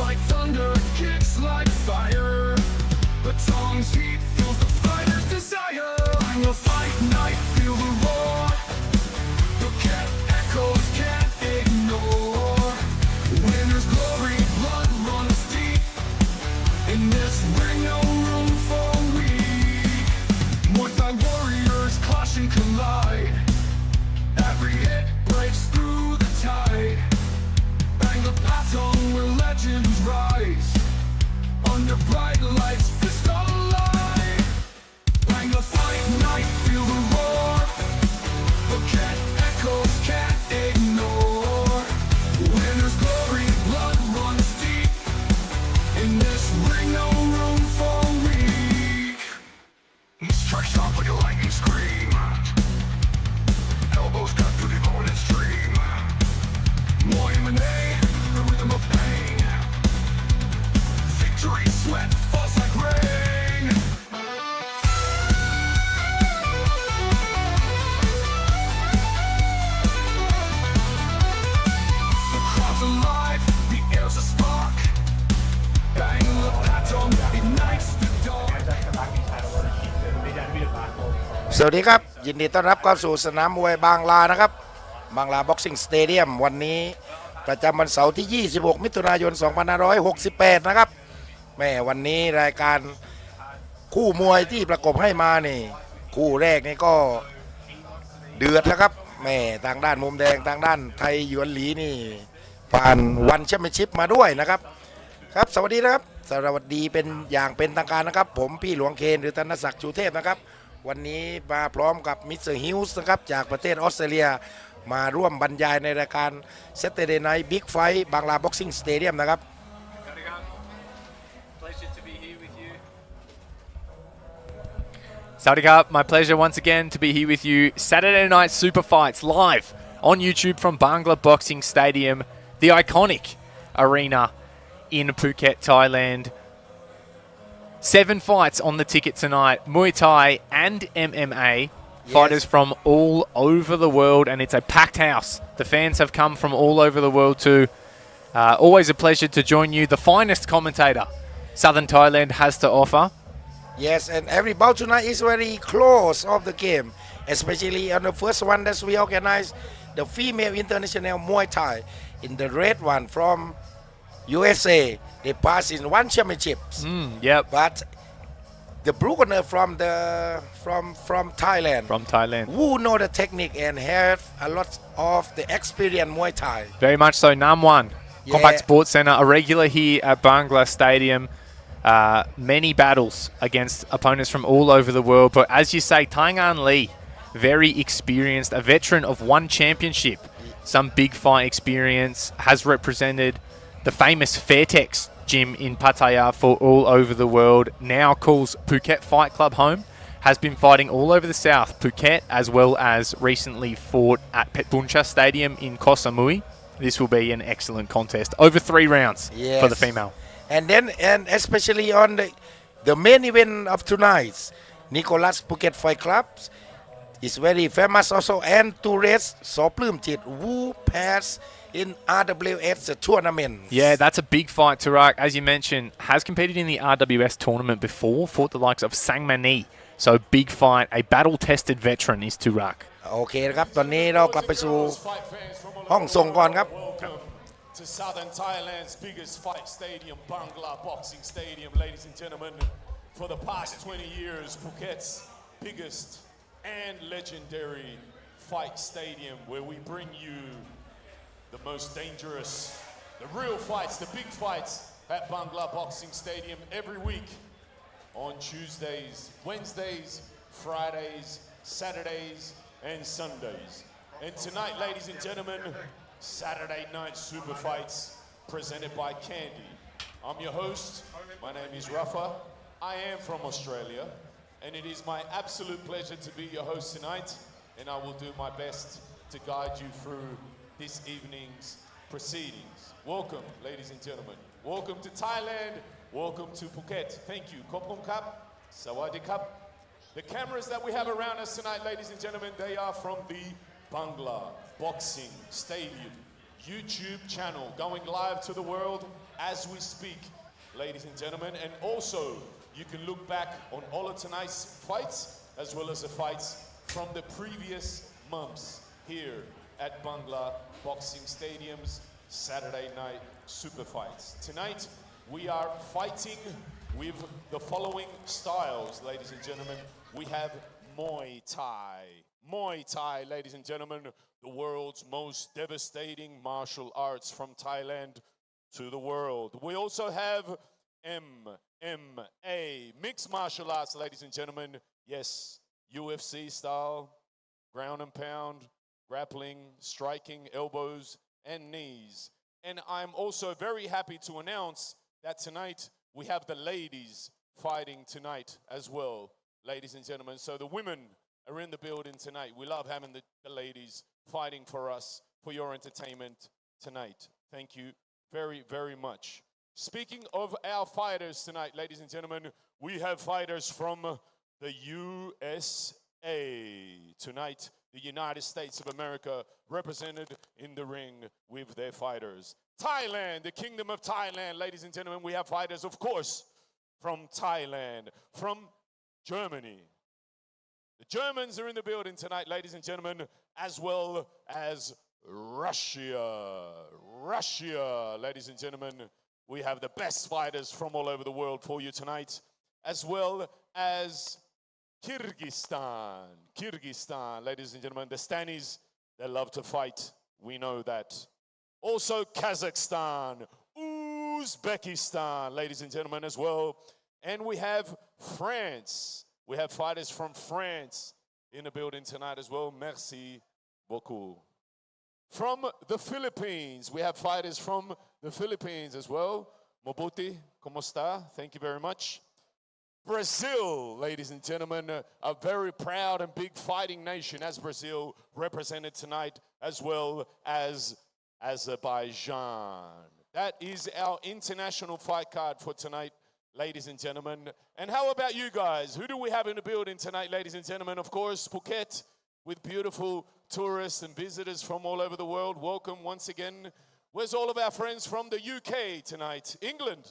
like thunder, kicks like fire. The tongue's heat fuels the fighter's desire. Bangla fight night, feel the roar. The cat echoes can't ignore. Winner's glory, blood runs deep. In this ring, no room for weak. Muay Thai warriors clash and collide. Every hit breaks through the tide. Bangla Patong where legends rise. Under bright lights, fist alive. Bangla fight night, feel the roar. The cat echoes can't ignore. Winner's glory, blood runs deep. In this ring, no room for weak. Strikes off like a lightning scream. Elbows cut through the opponent's dream. Muay MMA, the rhythm of pain. Victory, sweat, falls like rain. The crowd's alive, the air's a spark. Bangla Patong ignites the dark. สวัสดีครับยินดีต้อนรับเข้าสู่สนามมวยบางลานะครับบางลาบ็อกซิ่งสเตเดียมวันนี้ประจำวันเสาร์ที่ 26 มิถุนายน 2568 นะครับแม่วันนี้รายการคู่มวยที่ประกบให้มานี่คู่แรกนี่ก็เดือดนะครับแม่ทางด้านมุมแดงทางด้านไทยหยวนหลีนี่ผ่านวันแชมเปี้ยนชิพมาด้วยนะครับครับสวัสดีนะครับสวัสดีเป็นอย่างเป็นทางการนะครับผมพี่หลวงเคนหรือธนศักดิ์ชูเทพนะครับวันนี้มาพร้อมกับมิสเตอร์ฮิลส์นะครับจากประเทศออสเตรเลียมาร่วมบรรยายในรายการ Saturday Night Big Fight บางลาบ็อกซิ่งสเตเดียมนะครับSawadee krap, my pleasure once again to be here with you. Saturday Night Super Fights live on YouTube from Bangla Boxing Stadium, the iconic arena in Phuket, Thailand. 7 fights on the ticket tonight, Muay Thai and MMA. Fighters from all over the world, and it's a packed house. The fans have come from all over the world too. Always a pleasure to join you, the finest commentator Southern Thailand has to offer. Yes, and every bout tonight is very close of the game, especially on the first one that we organized, the female international Muay Thai in the red one from USA. They passed in one championship. Yep. But the blue corner from Thailand. From Thailand. Who know the technique and have a lot of the experience Muay Thai. Very much so. Nam1, Compact Sports Centre, a regular here at Bangla Stadium. Many battles against opponents from all over the world. But as you say, Taingan Lee, very experienced, a veteran of one championship. Some big fight experience, has represented the famous Fairtex gym in Pattaya for all over the world. Now calls Phuket Fight Club home. Has been fighting all over the south, Phuket, as well as recently fought at Petbuncha Stadium in Koh Samui. This will be an excellent contest. Over 3 rounds for the female. And especially on the main event of tonight, Nicholas Phuket Fight Club is very famous also, and Tourist Soplumchit, who passed in RWS tournament. Yeah, that's a big fight, Tarak. As you mentioned, has competed in the RWS tournament before, fought the likes of Sangmani. So big fight, a battle-tested veteran is Tarak. โอเคนะครับตอนนี้เรากลับไปสู่ห้องส่งก่อนครับ To Southern Thailand's biggest fight stadium, Bangla Boxing Stadium, ladies and gentlemen. For the past 20 years, Phuket's biggest and legendary fight stadium, where we bring you the most dangerous, the real fights, the big fights at Bangla Boxing Stadium every week on Tuesdays, Wednesdays, Fridays, Saturdays, and Sundays. And tonight, ladies and gentlemen, Saturday Night Super Fights presented by Candy. I'm your host. My name is Rafa. I am from Australia, and it is my absolute pleasure to be your host tonight, and I will do my best to guide you through this evening's proceedings. Welcome, ladies and gentlemen. Welcome to Thailand. Welcome to Phuket. Thank you. Kopkum Kap. Sawadee Kap. The cameras that we have around us tonight, ladies and gentlemen, they are from the Bangla Boxing Stadium YouTube channel, going live to the world as we speak, ladies and gentlemen. And also, you can look back on all of tonight's fights, as well as the fights from the previous months here at Bangla Boxing Stadium's Saturday night super fights. Tonight, we are fighting with the following styles, ladies and gentlemen. We have Muay Thai. Muay Thai, ladies and gentlemen, the world's most devastating martial arts from Thailand to the world. We also have MMA, mixed martial arts, ladies and gentlemen. Yes, UFC style, ground and pound, grappling, striking, elbows and knees. And I'm also very happy to announce that tonight we have the ladies fighting tonight as well, ladies and gentlemen. So the women are in the building tonight. We love having the ladies fighting for us, for your entertainment tonight. Thank you very, very much. Speaking of our fighters tonight, ladies and gentlemen, we have fighters from the USA. Tonight, the United States of America represented in the ring with their fighters. Thailand, the Kingdom of Thailand, ladies and gentlemen, we have fighters, of course, from Thailand, from Germany. The Germans are in the building tonight, ladies and gentlemen, as well as Russia. Russia, ladies and gentlemen, we have the best fighters from all over the world for you tonight, as well as Kyrgyzstan. Kyrgyzstan, ladies and gentlemen, the Stanis, they love to fight. We know that. Also Kazakhstan, Uzbekistan, ladies and gentlemen, as well. And we have France. We have fighters from France in the building tonight as well. Merci beaucoup. From the Philippines, we have fighters from the Philippines as well. Mobuti, como está? Thank you very much. Brazil, ladies and gentlemen, a very proud and big fighting nation as Brazil represented tonight, as well as Azerbaijan. That is our international fight card for tonight, ladies and gentlemen. And how about you guys? Who do we have in the building tonight, ladies and gentlemen? Of course, Phuket, with beautiful tourists and visitors from all over the world. Welcome once again. Where's all of our friends from the UK tonight? England.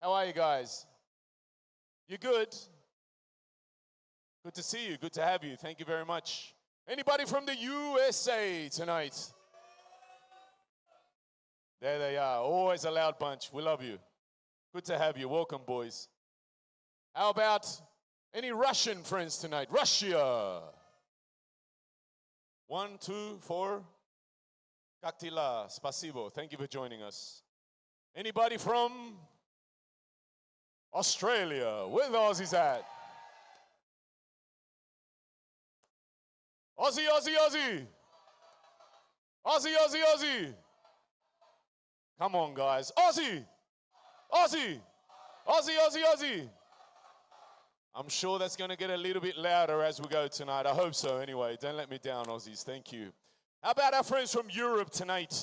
How are you guys? You good? Good to see you. Good to have you. Thank you very much. Anybody from the USA tonight? There they are. Always a loud bunch. We love you. Good to have you. Welcome, boys. How about any Russian friends tonight? Russia. 1, 2, 4. Kaktila. Spasibo. Thank you for joining us. Anybody from Australia? Where the Aussies at? Aussie, Aussie, Aussie. Aussie, Aussie, Aussie. Come on, guys. Aussie. Aussie. Aussie, Aussie, Aussie. I'm sure that's going to get a little bit louder as we go tonight. I hope so anyway. Don't let me down, Aussies. Thank you. How about our friends from Europe tonight?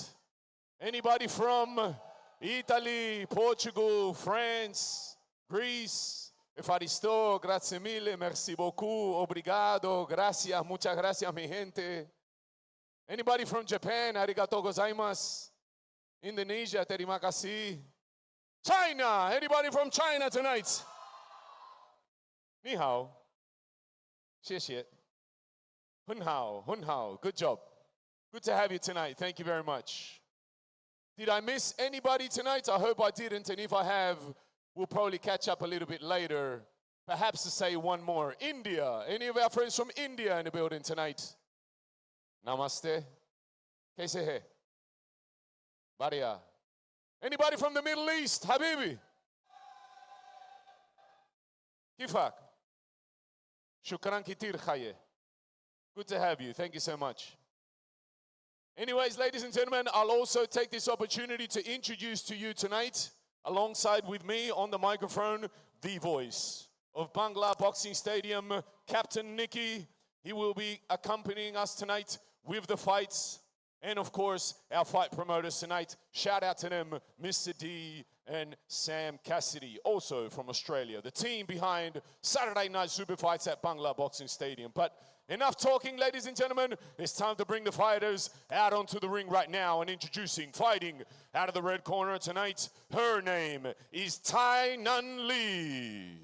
Anybody from Italy, Portugal, France, Greece? Efaristo, grazie mille, merci beaucoup, obrigado, gracias, muchas gracias, mi gente. Anybody from Japan? Arigatou gozaimasu. Indonesia, terima kasih. China, anybody from China tonight? Ni hao. Xie xie. Hun hao, hun hao. Good job. Good to have you tonight. Thank you very much. Did I miss anybody tonight? I hope I didn't, and if I have, we'll probably catch up a little bit later. Perhaps to say one more. India. Any of our friends from India in the building tonight? Namaste. Kaise hai? Baria. Anybody from the Middle East? Habibi. Kifak. Shukran kitir khaye. Good to have you. Thank you so much. Anyways, ladies and gentlemen, I'll also take this opportunity to introduce to you tonight, alongside with me on the microphone, the voice of Bangla Boxing Stadium, Captain Nicky. He will be accompanying us tonight with the fights. And of course, our fight promoters tonight. Shout out to them, Mr. D and Sam Cassidy, also from Australia. The team behind Saturday Night Super Fights at Bangla Boxing Stadium. But Enough talking, ladies and gentlemen. It's time to bring the fighters out onto the ring right now. And introducing, fighting out of the red corner tonight, her name is Tai Nan Lee.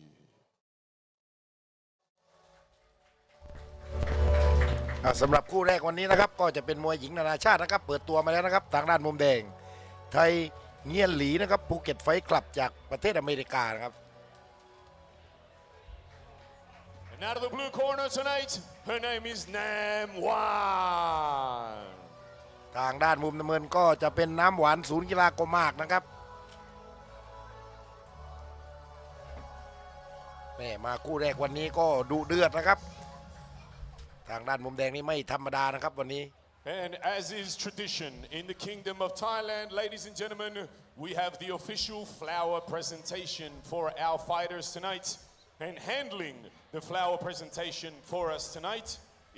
สำหรับคู่แรกวันนี้นะครับก็จะเป็นมวยหญิงนานาชาตินะครับเปิดตัวมาแล้วนะครับทางด้านมุมแดงไทยเงียนหลีนะครับภูเก็ตไฟท์คลับจากประเทศอเมริกานะครับ And out of the blue corner tonight, her name is Nam Wan. ทางด้านมุมน้ำเงินก็จะเป็นน้ำหวานศูนย์กีฬาโกมากนะครับแม่มาคู่แรกวันนี้ก็ดุเดือดนะครับทางด้านมุมแดงนี่ไม่ธรรมดานะครับวันนี้ And as is tradition in the Kingdom of Thailand, ladies and gentlemen, we have the official flower presentation for our fighters tonight. And handling the flower presentation for us tonight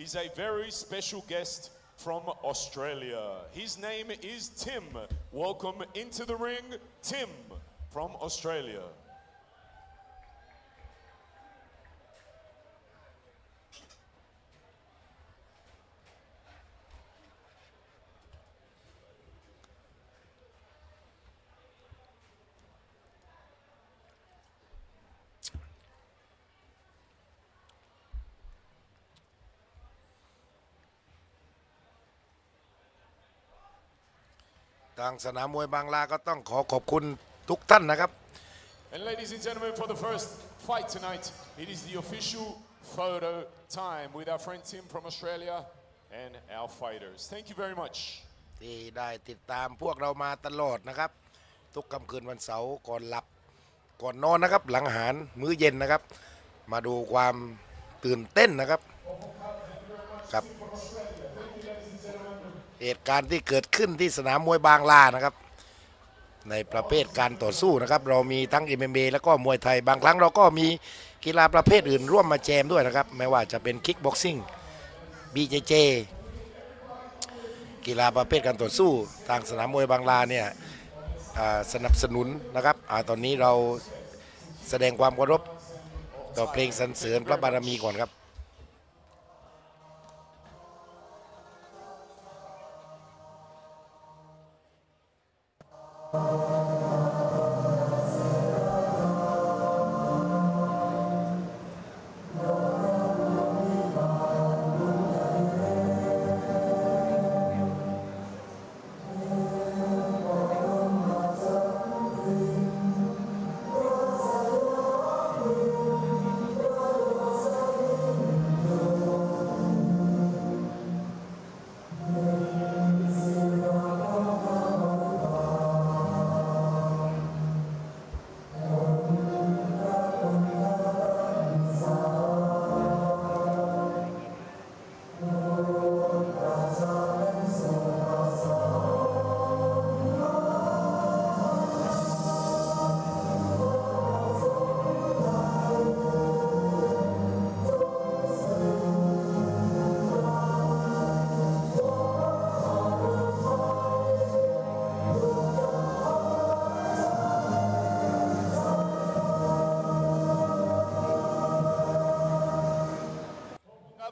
is a very special guest from Australia. His name is Tim. Welcome into the ring, Tim from Australia. ทางสนามมวยบางลาก็ต้องขอขอบคุณทุกท่านนะครับ And ladies and gentlemen, for the first fight tonight, it is the official photo time with our friend Tim from Australia and our fighters. Thank you very much. ที่ได้ติดตามพวกเรามาตลอดนะครับทุกค่ำคืนวันเสาร์ก่อนหลับก่อนนอนนะครับหลังอาหารมื้อเย็นนะครับมาดูความตื่นเต้นนะครับกับเหตุการณ์ที่เกิดขึ้นที่สนามมวยบางลานะครับในประเภทการต่อสู้นะครับเรามีทั้ง MMA แล้วก็มวยไทยบางครั้งเราก็มีกีฬาประเภทอื่นร่วมมาแจมด้วยนะครับไม่ว่าจะเป็นคิกบ็อกซิ่ง BJJ กีฬาประเภทการต่อสู้ทางสนามมวยบางลาเนี่ยสนับสนุนนะครับตอนนี้เราแสดงความเคารพต่อเพลงสรรเสริญพระบารมีก่อนครับ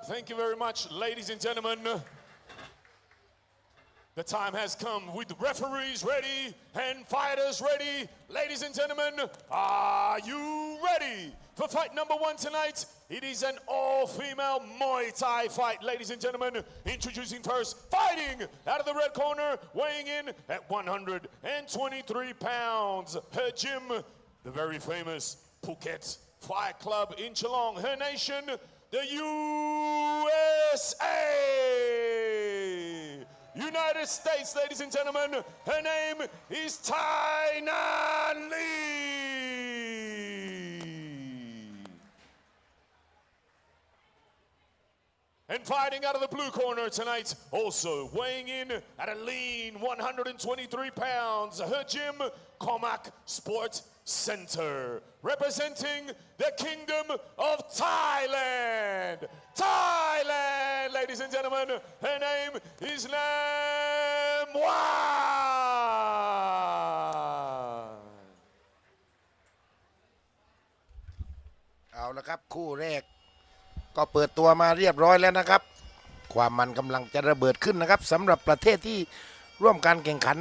Thank you very much, ladies and gentlemen. The time has come with referees ready and fighters ready. Ladies and gentlemen, are you ready for fight number one tonight? It is an all-female Muay Thai fight, ladies and gentlemen. Introducing first, fighting out of the red corner, weighing in at 123 pounds. Her gym, the very famous Phuket Fight Club in Geelong. Her nation, the USA. United States, ladies and gentlemen. Her name is Tai Nan Lee. And fighting out of the blue corner tonight, also weighing in at a lean 123 pounds, her gym, Comac Sport Center, representing the Kingdom of Thailand. Thailand, ladies and gentlemen, her name is Nam Wan. เอาละครับคู่แรก ก็เปิดตัวมาเรียบร้อยแล้วนะครับความมันกำลังจะระเบิดขึ้นนะครับสำหรับประเทศที่ร่วมการแข่งขัน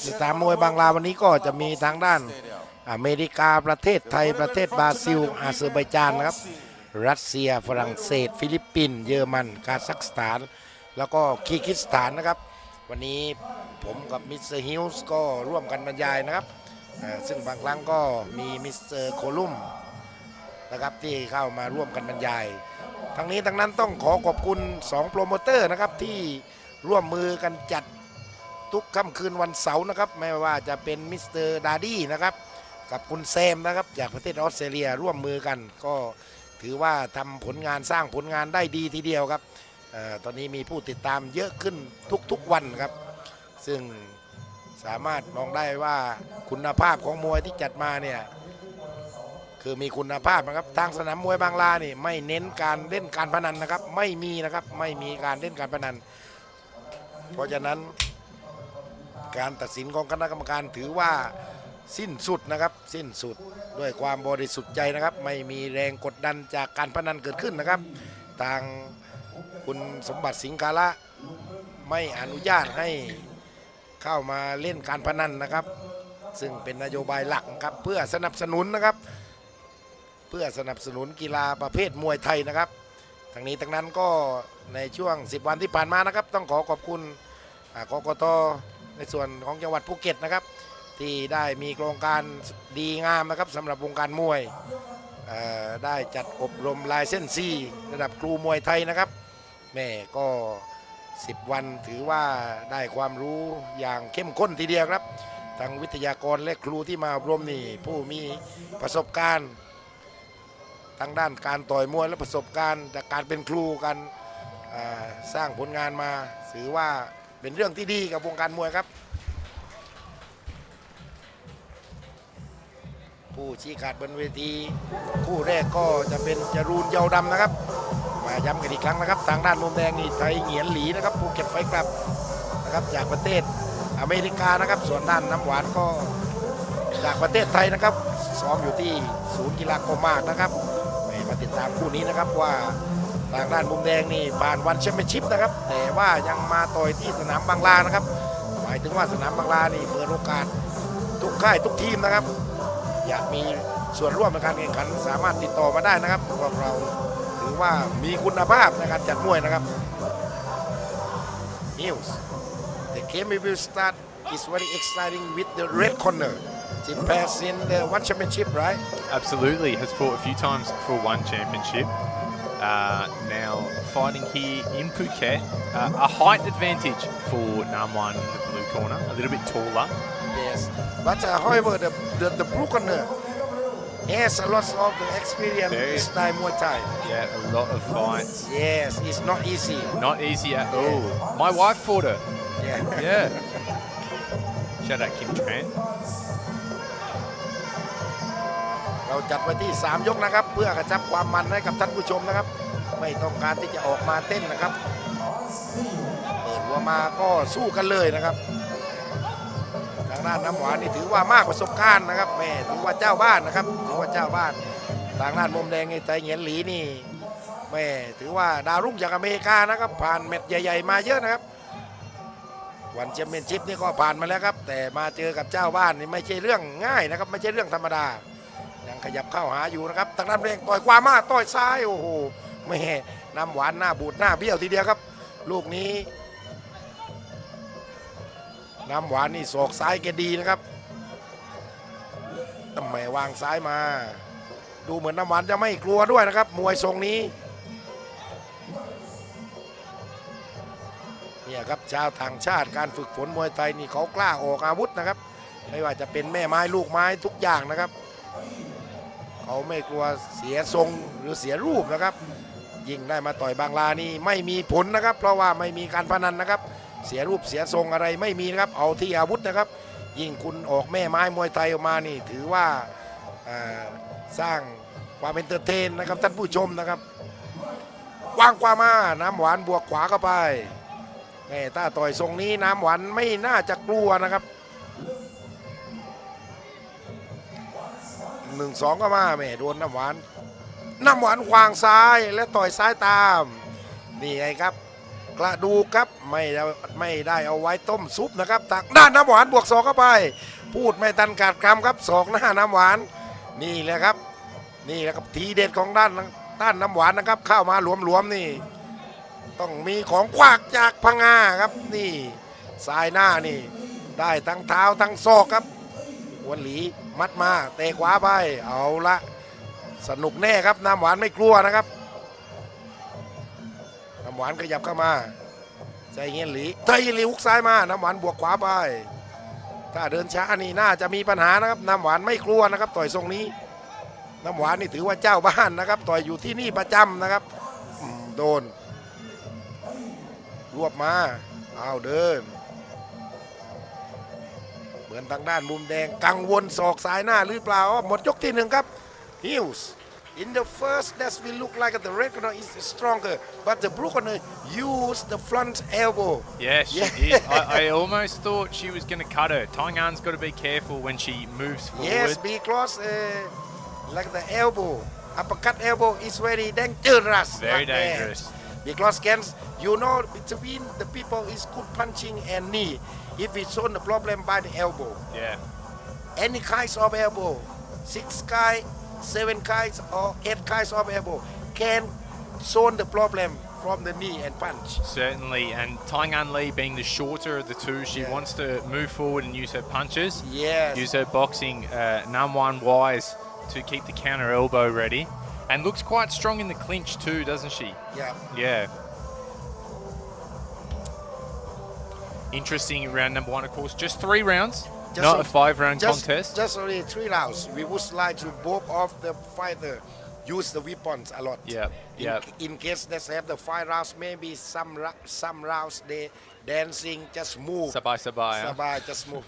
สนามมวยบางลาวันนี้ก็จะมีทางด้านอเมริกาประเทศไทยประเทศบราซิลอาเซอร์ไบจานนะครับรัสเซียฝรั่งเศสฟิลิปปินส์เยอรมันคาซัคสถานแล้วก็คีร์กิสถานนะครับวันนี้ผมกับมิสเตอร์ฮิลส์ก็ร่วมกันบรรยายนะครับซึ่งบางครั้งก็มีมิสเตอร์โคลุมนะครับที่เข้ามาร่วมกันบรรยายทั้งนี้ทั้งนั้นต้องขอขอบคุณ2โปรโมเตอร์นะครับที่ร่วมมือกันจัดทุกค่ำคืนวันเสาร์นะครับไม่ว่าจะเป็นมิสเตอร์ดาดี้นะครับกับคุณแซมนะครับจากประเทศออสเตรเลียร่วมมือกันก็ถือว่าทำผลงานสร้างผลงานได้ดีทีเดียวครับตอนนี้มีผู้ติดตามเยอะขึ้นทุกวันครับซึ่งสามารถมองได้ว่าคุณภาพของมวยที่จัดมาเนี่ยคือมีคุณภาพนะครับทางสนามมวยบางลานี่ไม่เน้นการเล่นการพนันนะครับไม่มีนะครับไม่มีการเล่นการพนันเพราะฉะนั้นการตัดสินของคณะกรรมการถือว่าสิ้นสุดนะครับสิ้นสุดด้วยความบริสุทธิ์ใจนะครับไม่มีแรงกดดันจากการพนันเกิดขึ้นนะครับทางคุณสมบัติสิงคาระไม่อนุญาตให้เข้ามาเล่นการพนันนะครับซึ่งเป็นนโยบายหลักครับเพื่อสนับสนุนนะครับเพื่อสนับสนุนกีฬาประเภทมวยไทยนะครับทั้งนี้ทั้งนั้นก็ในช่วง10วันที่ผ่านมานะครับต้องขอขอบคุณกกต.ในส่วนของจังหวัดภูเก็ตนะครับที่ได้มีโครงการดีงามนะครับสำหรับวงการมวยได้จัดอบรมลายเส้นซีระดับครูมวยไทยนะครับแม่ก็10วันถือว่าได้ความรู้อย่างเข้มข้นทีเดียวครับทั้งวิทยากรและครูที่มาอบรมนี่ผู้มีประสบการณ์ทางด้านการต่อยมวยและประสบการณ์จากการเป็นครูกันสร้างผลงานมาถือว่าเป็นเรื่องที่ดีกับวงการมวยครับผู้ชี้ขาดบนเวทีคู่แรกก็จะเป็นจรูนเยาวดำนะครับมาย้ำกันอีกครั้งนะครับทางด้านมุมแดงนี่ไทยเหงียนหลีนะครับภูเก็ตไฟท์คลับนะครับจากประเทศอเมริกานะครับส่วนด้านน้ำหวานก็จากประเทศไทยนะครับซ้อมอยู่ที่ศูนย์กีฬาโกมากนะครับมาติดตามคู่นี้นะครับว่าทางด้านมุมแดงนี่ผ่านวันแชมเปี้ยนชิพนะครับแต่ว่ายังมาต่อยที่สนามบางลานะครับหมายถึงว่าสนามบางลานี่เปิดโอกาสทุกค่ายทุกทีมนะครับอยากมีส่วนร่วมในการแข่งขันสามารถติดต่อมาได้นะครับพวกเราถือว่ามีคุณภาพในการจัดมวยนะครับ News the game will start is very exciting with the red corner Jim Pass in the one championship right Absolutely, has fought a few times for one championship. Now fighting here in Phuket, a height advantage for Namwan in the blue corner, a little bit taller. yes but however the blue corner has a lot of the experience in style Muay Thai Yeah, a lot of fights. yes it's not easy Not easy at all. My wife fought her. yeah Yeah. Shout out Kim Tran. เราจัดไว้ที่3ยกนะครับเพื่อกระชับความมันให้กับท่านผู้ชมนะครับไม่ต้องการที่จะออกมาเต้นนะครับเปิดหัวมาก็สู้กันเลยนะครับทางด้านน้ำหวานนี่ถือว่ามากประสบการณ์นะครับแม่ถือว่าเจ้าบ้านนะครับถือว่าเจ้าบ้านทางด้านมุมแดงไอ้ไตเหงียนหลีนี่แม่ถือว่าดาวรุ่งจากอเมริกานะครับผ่านแมตช์ใหญ่ๆมาเยอะนะครับวันแชมเปี้ยนชิพนี่ก็ผ่านมาแล้วครับแต่มาเจอกับเจ้าบ้านนี่ไม่ใช่เรื่องง่ายนะครับไม่ใช่เรื่องธรรมดายังขยับเข้าหาอยู่นะครับทางด้านแดงต่อยขวามาต่อยซ้ายโอ้โหแม่น้ำหวานหน้าบูดหน้าเบี้ยวทีเดียวครับลูกนี้น้ำหวานนี่ศอกซ้ายแกดีนะครับทำไมวางซ้ายมาดูเหมือนน้ำหวานจะไม่กลัวด้วยนะครับมวยทรงนี้เนี่ยครับชาวต่างชาติการฝึกฝนมวยไทยนี่เขากล้าออกอาวุธนะครับไม่ว่าจะเป็นแม่ไม้ลูกไม้ทุกอย่างนะครับเขาไม่กลัวเสียทรงหรือเสียรูปนะครับยิ่งได้มาต่อยบางลานี่ไม่มีผลนะครับเพราะว่าไม่มีการพนันนะครับเสียรูปเสียทรงอะไรไม่มีนะครับเอาที่อาวุธนะครับยิ่งคุณออกแม่ไม้มวยไทยออกมานี่ถือว่าสร้างความเอนเตอร์เทนนะครับท่านผู้ชมนะครับวางกว่ามาน้ำหวานบวกขวาเข้าไปแม่ถ้าต่อยทรงนี้น้ำหวานไม่น่าจะกลัวนะครับ1-2ก็มาแม่โดนน้ำหวาน น้ำหวานวางซ้ายและต่อยซ้ายตามนี่ไงครับกระดูกครับไม่ได้เอาไว้ต้มซุปนะครับตักด้านน้ำหวานบวกศอกเข้าไปพูดไม่ตันขาดคำครับศอกหน้าน้ำหวานนี่แหละครับนี่แหละครับทีเด็ดของด้านน้ำหวานนะครับเข้ามาหลวมๆนี่ต้องมีของควักจากพังงาครับนี่สายหน้านี่ได้ทั้งเท้าทั้งศอกครับวันหลีมัดมาเตะขวาไปเอาละสนุกแน่ครับน้ำหวานไม่กลัวนะครับน้ำหวานขยับเข้ามาใจเงี้ยหลีฮุกซ้ายมาน้ำหวานบวกขวาไปถ้าเดินช้านี่น่าจะมีปัญหานะครับน้ำหวานไม่กลัวนะครับต่อยทรงนี้น้ำหวานนี่ถือว่าเจ้าบ้านนะครับต่อยอยู่ที่นี่ประจำนะครับโดนรวบมาเอาเดินเหมือนทางด้านมุมแดงกังวลศอกซ้ายหน้าหรือเปล่าหมดยกที่1ครับ Heels in the first that will look like the red corner is stronger but the blue corner use the front elbow Yeah, she did. I almost thought she was going to cut her. Taiwan's got to be careful when she moves forward. yes because like the elbow uppercut elbow is very dangerous Very dangerous. because you know between the people is good punching and knee if it's shown the problem by the elbow Yeah. any kinds of elbow 6 guys 7 kinds or 8 kinds of elbow can solve the problem from the knee and punch Certainly, and Taiwan Lee being the shorter of the two, she wants to move forward and use her punches, yes use her boxing Namwan wise to keep the counter elbow ready, and looks quite strong in the clinch too, doesn't she? yeah Yeah. Interesting round number 1, of course. Just 3 rounds, not a 5-round contest. just only 3 rounds we would like to both of the fighter use the weapons a lot in case they have the 5 rounds maybe some rounds they dancing just move Sabai, huh? Sabai just move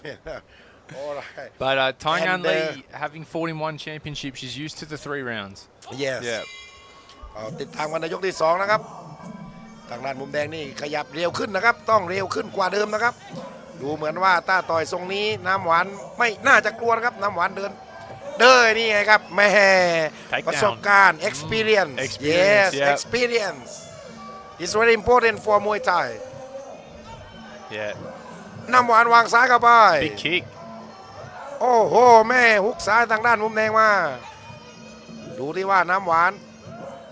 all right But Taiwan And, Lee, having fought in 1 championship, she's used to the 3 rounds. yes Yeah. ติดตามกันในยกที่2นะครับทางด้านมุมแดงนี่ขยับเร็วขึ้นนะครับต้องเร็วขึ้นกว่าเดิมนะครับดูเหมือนว่าต้าต่อยทรงนี้น้ำหวานไม่น่าจะกลัวนะครับน้ำหวานเดินนี่ไงครับแม่ประสบการณ์ experience yes experience is very important for Muay Thai Yeah. น้ำหวานวางซ้ายเข้าไป Big kick. โอ้โหแม่ฮุกซ้ายทางด้านมุมแดงมาดูที่ว่าน้ำหวาน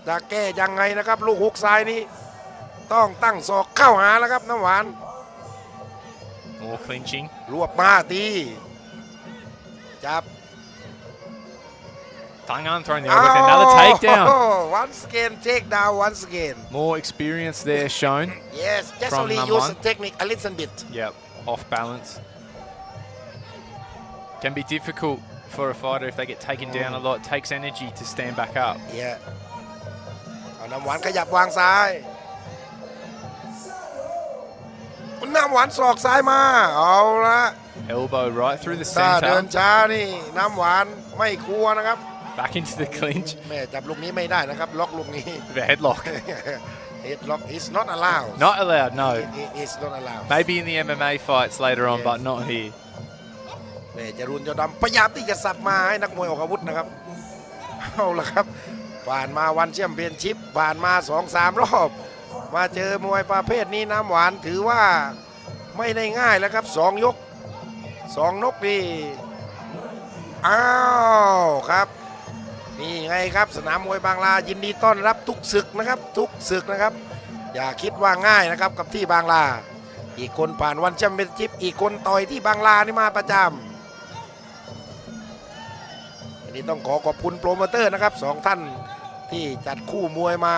จะแก้ยังไงนะครับลูกฮุกซ้ายนี้ต้องตั้งศอกเข้าหาแล้วครับน้ำหวาน More clinching. รวบมาตีจับ Taiwan throwing the elbow. Another takedown. once again takedown once again More experience there shown. yes just From only number use 1. the technique a little bit Yep. Off balance. Can be difficult for a fighter if they get taken down a lot. It takes energy to stand back up. yeah เอาน้ำหวานขยับวางซ้ายน้ำหวานศอกซ้ายมาเอาละ Elbow right through the ถ้าเดิน center. ช้านี่น้ำหวานไม่กลัวนะครับ Back into the clinch. แม่จับลูกนี้ไม่ได้นะครับล็อกลูกนี้ The headlock. headlock is not allowed Not allowed, no. it is not allowed Maybe in the MMA fights later on, but not here. แม่จรุนยอดำพยายามที่จะสับมาให้นักมวยออกอาวุธนะครับเอาละครับผ่านมาวันแชมเปี้ยนชิพผ่านมา 2-3 รอบมาเจอมวยประเภทนี้น้ำหวานถือว่าไม่ได้ง่ายแล้วครับ2 ยก 2 นกนี่อ้าวครับนี่ไงครับสนามมวยบางลายินดีต้อนรับทุกศึกนะครับทุกศึกนะครับอย่าคิดว่าง่ายนะครับกับที่บางลาอีกคนผ่านวันแชมเปี้ยนชิพอีกคนต่อยที่บางลานี่มาประจำอันนี้ต้องขอบคุณโปรโมเตอร์นะครับ2 ท่านที่จัดคู่มวยมา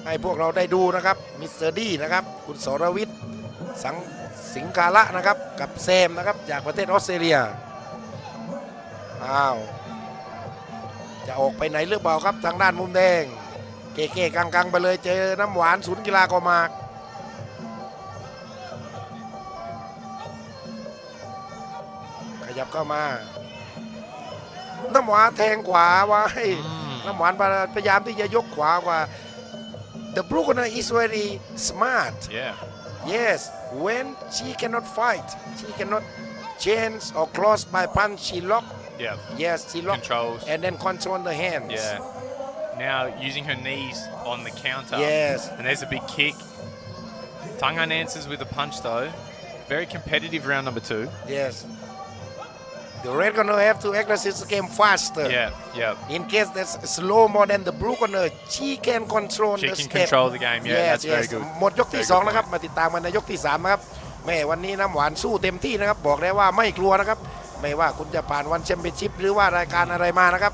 ให้พวกเราได้ดูนะครับมิสเตอร์ดีนะครับคุณสรวิทย์สิงคาระนะครับกับแซมนะครับจากประเทศออสเตรเลียอ้าวจะออกไปไหนหรือเปล่าครับทางด้านมุมแดงเก๋ๆกังๆไปเลยเจอน้ำหวานศูนย์กีฬากอมากขยับเข้ามาน้ำหวานแทงขวาไว้น้ำหวานพยายามที่จะยกขวากว่า The blue corner is very smart Yeah. yes when she cannot fight she cannot change or cross by punch she lock Yeah. Yes, she lock Controls. and then control the hands. Yeah. Now using her knees on the counter. Yes. And there's a big kick. Tangan answers with a punch though. Very competitive round number 2. Yes. The red corner have to exercise the game faster. Yeah. In case that's slow more than the blue corner, she can control She the can step. control the game. Yeah, Yes, that's very yes. good. หมดยกที่ Very good 2 นะครับ มาติดตามกันในยกที่ 3 นะครับ แม่วันนี้น้ำหวานสู้เต็มที่นะครับ บอกได้ว่าไม่กลัวนะครับ ไม่ว่าคุณจะผ่านวันแชมเปี้ยนชิพหรือว่ารายการอะไรมานะครับ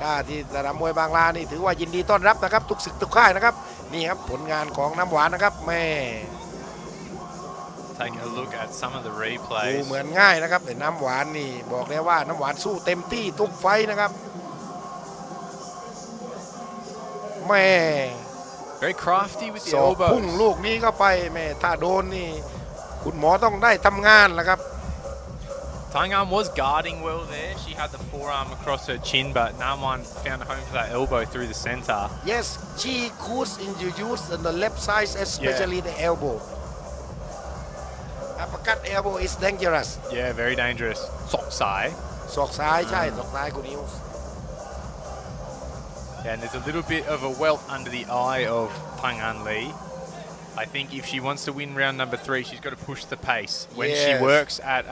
ถ้าที่สนามมวยบางลานี่ถือว่ายินดีต้อนรับนะครับ ทุกศึกทุกค่ายนะครับ นี่ครับผลงานของน้ำหวานนะครับแม่ Taking a look at some of the ดู replays. เหมือนง่ายนะครับแต่น้ำหวานนี่บอกได้ว่าน้ำหวานสู้เต็มที่ทุกไฟท์นะครับแม่ Very crafty with ศ the อกพุ่ง elbows. ลูกนี้เข้าไปแม่ถ้าโดนนี่คุณหมอต้องได้ทำงานแล้วครับ Tangan was guarding well there. She had the forearm across her chin, but Namwan found a home for that elbow through the center. Yes she could use on the left side especially the elbow uppercut elbow is dangerous Yeah, very dangerous. Sok sai. ศอกซ้ายใช่ศอกซ้ายคุณนิว Yeah, and there's a little bit of a welt under the eye of Tangan Lee. I think if she wants to win round number 3, she's got to push the pace. When she Yes. works at,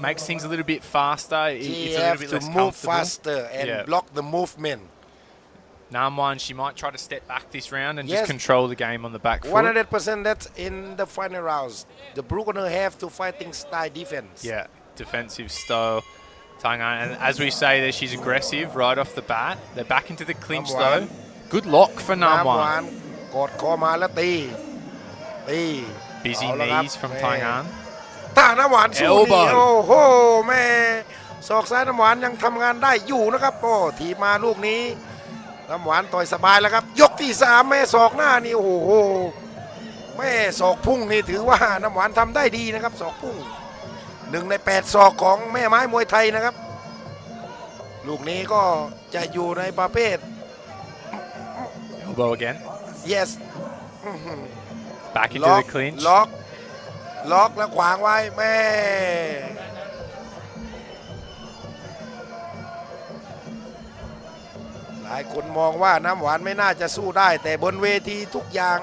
makes things a little bit faster, she it's a little have bit to less move comfortable. faster and Yeah. block the movement Namwan, she might try to step back this round and Yes. just control the game on the back foot. 100% that's in the final rounds the blue corner have to fighting style defense Yeah, defensive style. Tangan, and as we say there, she's aggressive right off the bat. They're back into the clinch Namwan. though. Good lock for น้ำหวา Namwan. นกดคอมาแล้วตี Busy เอาละครับ knees from แม่ Tangan. ถ้าน้ำหวานสู้นี่ Elbow โอ้โหแม่ศอกซ้ายน้ำหวานยังทำงานได้อยู่นะครับโอ้ถีบมาลูกนี้น้ำหวานต่อยสบายแล้วครับยกที่ 3 แม่ศอกหน้านี่โอ้โหแม่ศอกพุ่งนี่ถือว่าน้ำหวานทำได้ดีนะครับศอกพุ่ง1 ใน 8 ศอกของแม่ไม้มวยไทยนะครับลูกนี้ก็จะอยู่ในประเภท Elbow again. yes Back into ล็อก the clinch. ล็อกแล้วขวางไว้แม่หลายคนมองว่าน้ำหวานไม่น่าจะสู้ได้ แต่บนเวทีทุกอย่าง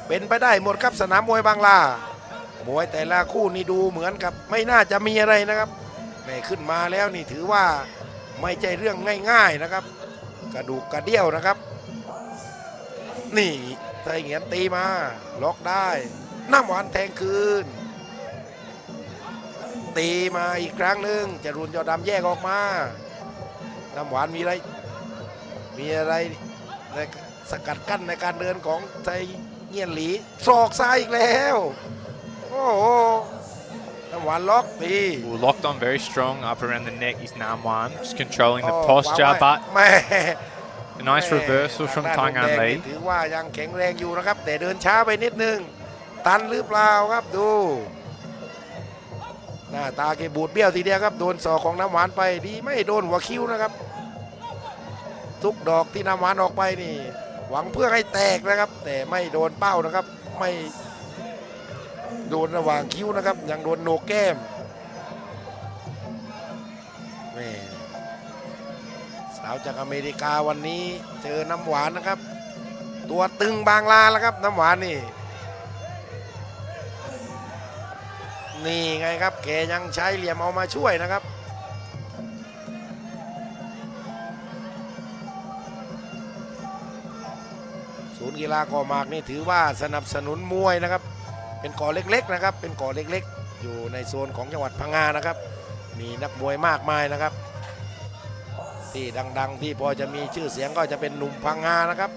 เป็นไปได้หมดครับสนามมวยบางลามวยแต่ละคู่นี่ดูเหมือนกับไม่น่าจะมีอะไรนะครับแม่ขึ้นมาแล้วนี่ถือว่าไม่ใช่เรื่องง่ายๆนะครับกระดูกกระเดี่ยวนะครับนี่ถ้าอย่างนี้ตีมาล็อกได้น้ำหวานแทงคืนตีมาอีกครั้งหนึ่งจรูนยอดดำแยกออกมาน้ำหวานมีอะไรในสกัดกั้นในการเดินของไทยเงียนหลีศอกซ้ายอีกแล้วโอ้โหน้ำหวานล็อกตี Ooh, locked on very strong up around the neck is Namwan. Just controlling the โอ้ posture, วางไว้ but แม่ a nice reversal from ทางด้าน Tangan มุมแดง Lee. นี่ถือว่ายังแข็งแรงอยู่นะครับแต่เดินช้าไปนิดนึงตันหรือเปล่าครับดูหน้าตาเกบูดเบี้ยวทีเดียวครับโดนศอกของน้ำหวานไปดีไม่โดนหัวคิ้วนะครับทุกดอกที่น้ำหวานออกไปนี่หวังเพื่อให้แตกนะครับแต่ไม่โดนเป้านะครับไม่โดนระหว่างคิ้วนะครับยังโดนโหนกแก้มแม่สาวจากอเมริกาวันนี้เจอน้ำหวานนะครับตัวตึงบางลาแล้วครับน้ำหวานนี่ไงครับแกยังใช้เหลี่ยมเอามาช่วยนะครับศูนย์กีฬากอหมากนี่ถือว่าสนับสนุนมวยนะครับเป็นก่อเล็กๆนะครับเป็นก่อเล็กๆอยู่ในโซนของจังหวัดพังงานะครับมีนักมวยมากมายนะครับที่ดังๆที่พอจะมีชื่อเสียงก็จะเป็นหนุ่มพังงานะครับ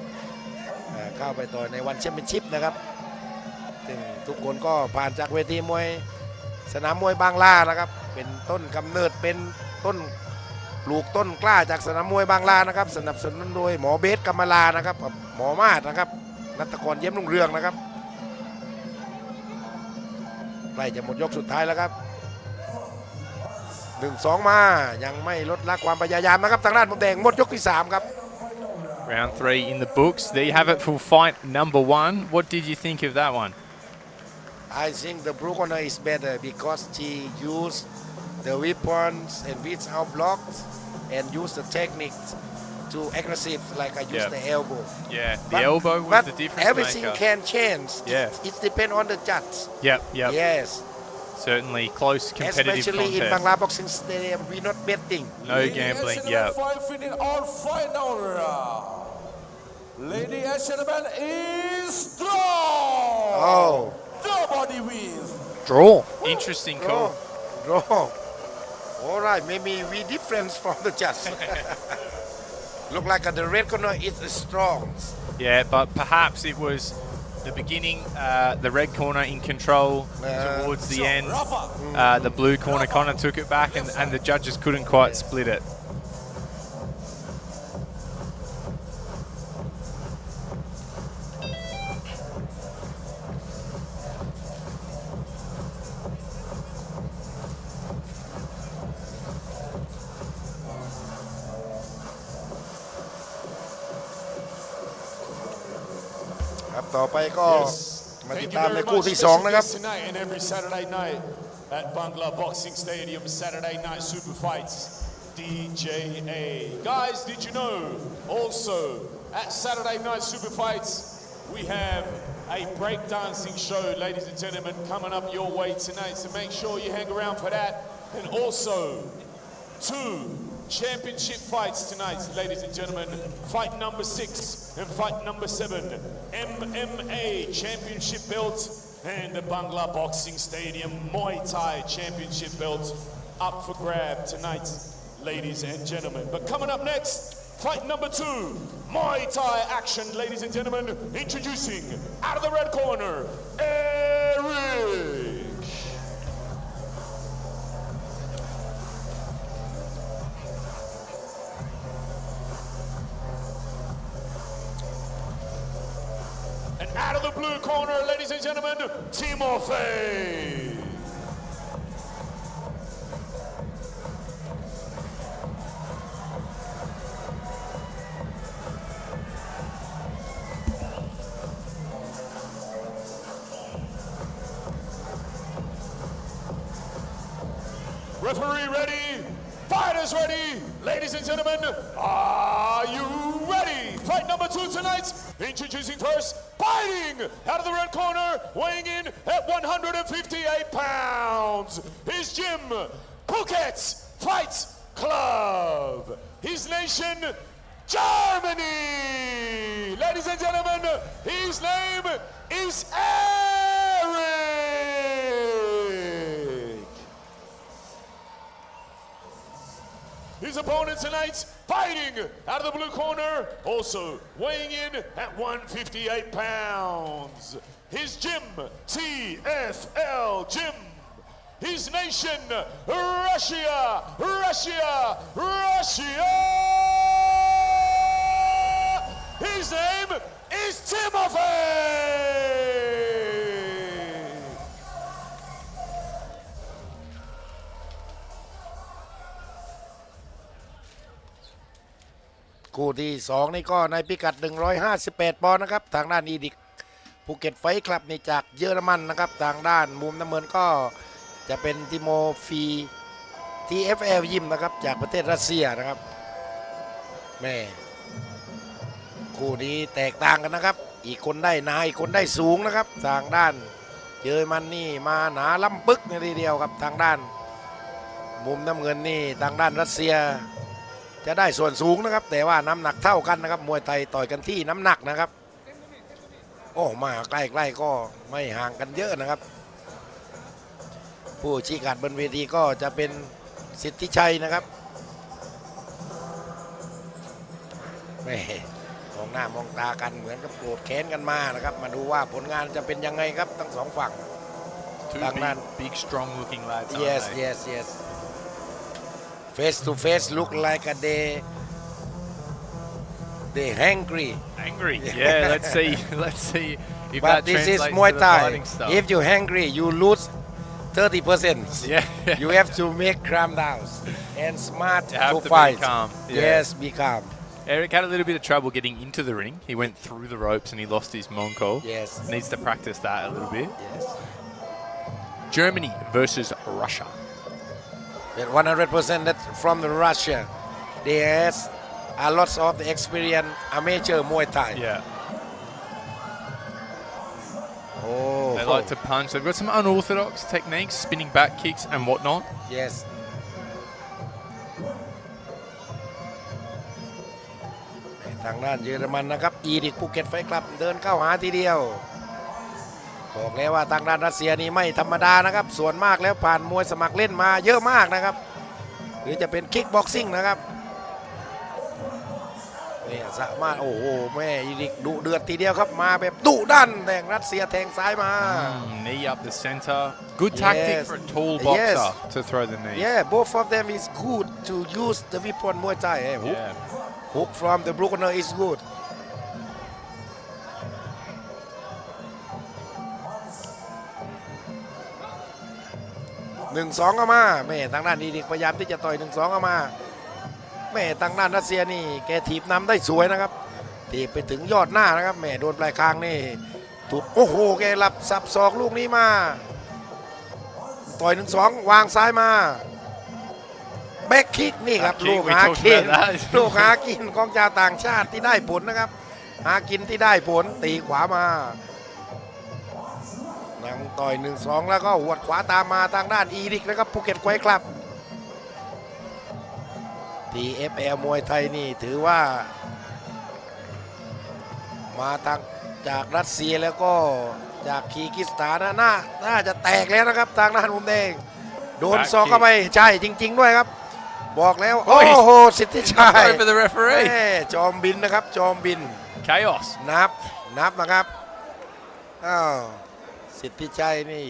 เข้าไปต่อยในวันแชมเปี้ยนชิพนะครับซึ่งทุกคนก็ผ่านจากเวทีมวยสนามมวยบางลานะครับเป็นต้นกำเนิดเป็นต้นปลูกต้นกล้าจากสนามมวยบางลานะครับสนับสนุนโดยหมอเบสกำมลานะครับหมอมาศนะครับนัตกรเยี่ยมรุ่งเรืองนะครับใกล้จะหมดยกสุดท้ายแล้วครับ1-2 มายังไม่ลดละความพยายามนะครับทางด้านมุมแดงหมดยกที่ 3 ครับ Round 3 in the books. There you have it for fight number 1. What did you think of that one? I think the blue corner is better because she used the weapons and without blocks and use the techniques to aggressive like I use Yeah. the elbow. Yeah, the elbow was but the difference everything maker. can change. Yeah. It depends on the judge. Yep. Yes. Certainly close competitive Especially in contest. Bangla Boxing Stadium, we not betting. No gambling. Yeah. Our final ladies and gentlemen, is strong. Oh, Nobody wins. Draw. Interesting call. draw. All right, maybe we different from the judge. Look like the red corner is strong. Yeah, but perhaps it was the beginning, the red corner in control towards the end. The blue corner kind of took it back, and the judges couldn't quite split it. ครับต่อไปก็มาติด Thank you ตามใน very คู่ much. ที่ Special 2 นะครับ guests tonight and every Saturday night at Bangla Boxing Stadium, Saturday night super fights, DJA. Guys, did you know also at Saturday night super fights we have a breakdancing show, ladies and gentlemen, coming up your way tonight. So make sure you hang around for that. And also 2 championship fights tonight, ladies and gentlemen. Fight number 6 and fight number 7. MMA championship belt and the Bangla Boxing Stadium Muay Thai championship belt up for grab tonight, ladies and gentlemen. But coming up next, fight number 2, Muay Thai action, ladies and gentlemen. Introducing out of the red corner, Eric. And out of the blue corner, ladies and gentlemen, Timofey. Referee ready, fighters ready, ladies and gentlemen, are you ready? Fight number 2 tonight, introducing first, fighting out of the red corner, weighing in at 158 pounds, his gym, Phuket Fight Club, his nation, Germany. Ladies and gentlemen, his name is Eric. His opponent tonight, fighting out of the blue corner, also weighing in at 158 pounds. His gym, TFL Gym. His nation, Russia, Russia, Russia. His name is Timofey. คู่ที่ 2 นี่ก็ในพิกัด 158 ปอนด์นะครับทางด้านอีดิกภูเก็ตไฟท์คลับนี่จากเยอรมันนะครับทางด้านมุมน้ำเงินก็จะเป็นติโมฟี TFL ยิมนะครับจากประเทศรัสเซียนะครับแม่คู่นี้แตกต่างกันนะครับอีกคนได้หนาอีกคนได้สูงนะครับทางด้านเยอรมันนี่มาหนาล่ำปึกในทีเดียวครับทางด้านมุมน้ำเงินนี่ทางด้านรัสเซียจะได้ส่วนสูงนะครับแต่ว่าน้ำหนักเท่ากันนะครับมวยไทยต่อยกันที่น้ำหนักนะครับโอ้มาใกล้ๆก็ไม่ห่างกันเยอะนะครับผู้ชี้ขาดบนเวทีก็จะเป็นสิทธิชัยนะครับแม่มองหน้ามองตากันเหมือนกับโกรธแค้นกันมานะครับมาดูว่าผลงานจะเป็นยังไงครับทั้งสองฝั่ง Two Bangla- big, strong looking lads. aren't yes they? yes yes face to face look like a they hangry Angry. Yeah, let's see. Let's see if but that this is translates Muay to the Thai fighting style. if you hangry you lose 30%. Yeah. You have to make calm down and smart You have to to be fight. calm, yeah. Yes, be calm. Eric had a little bit of trouble getting into the ring. He went through the ropes and he lost his Monko. Yes. Needs to practice that a little bit. Yes. Germany versus Russia. 100% that from the Russia. They has a lot of the experience amateur Muay Thai. Yeah. Oh. They like to punch. They've got some unorthodox techniques, spinning back kicks and whatnot. Yes. ทางด้านเยอรมันนะครับอีริกภูเก็ตไฟท์คลับเดินเข้าหาทีเดียวบอกแล้วว่าทางด้านรัสเซียนี่ไม่ธรรมดานะครับส่วนมากแล้วผ่านมวยสมัครเล่นมาเยอะมากนะครับหรือจะเป็นคิกบ็อกซิ่งนะครับนี่สามารถโอ้โหแม่อีริกดุเดือดทีเดียวครับมาแบบดุดันแทงรัสเซียแทงซ้ายมา Knee up the center. Good tactic for a tall boxer to throw the knee. Yeah, both of them is good to use the weapon Muay Thai. Hook from the blue corner is good. 1-2เข้ามาแม่ทางด้านอีริกพยายามที่จะต่อย 1-2เข้ามาแม่ทางด้านรัสเซียนี่แกถีบนำได้สวยนะครับถีบไปถึงยอดหน้านะครับแม่โดนปลายคางนี่ถูกโอ้โหแกหลับสับศอกลูกนี้มาต่อย 1-2 วางซ้ายมาแบ็คคิกนี่ครับลูกหากินลูกหากินของชาวต่างชาติที่ได้ผลนะครับหากินที่ได้ผลตีขวามานั่งต่อย 1-2 แล้วก็หัวดขวาตามมาทางด้านอีริกนะครับภูเก็ตไฟท์คลับ TFL มวยไทยนี่ถือว่ามาทางจากรัสเซียแล้วก็จากคีร์กิสถานน่าจะแตกแล้วนะครับทางด้านมุมแดงโดนซอกเข้าไปใช่จริงๆด้วยครับบอกแล้วโอ้โหสิทธิชัยจอมบินนะครับจอมบิน Chaos นับนะครับสิทธิชัยนี่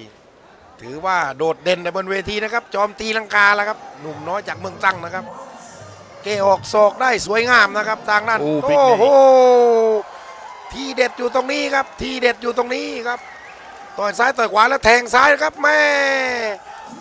ถือว่าโดดเด่นในบนเวทีนะครับจอมตีลังกาแล้วครับหนุ่มน้อยจากเมืองตรังนะครับเกออกศอกได้สวยงามนะครับทางนั้นโอ้โหทีเด็ดอยู่ตรงนี้ครับทีเด็ดอยู่ตรงนี้ครับต่อยซ้ายต่อยขวาแล้วแทงซ้ายครับแม่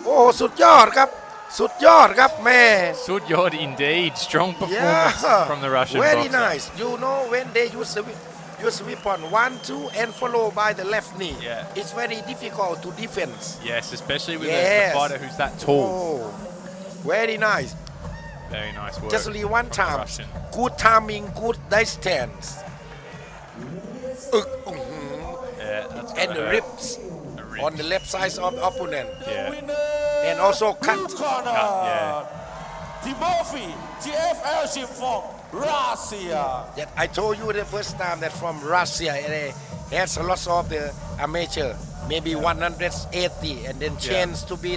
โอ้สุดยอดครับสุดยอดครับแม่ สุดยอด indeed strong performance from the Russian very boxer. nice you know when they use weapon 1-2 and follow by the left knee it's very difficult to defend yes especially with a fighter who's that tall very nice very nice work just only one time good timing good distance and the ribs on the left side of the opponent and also cut Timothy TFL ship from Russia I told you the first time that from Russia they has a lot of the amateur maybe 180 and then change to be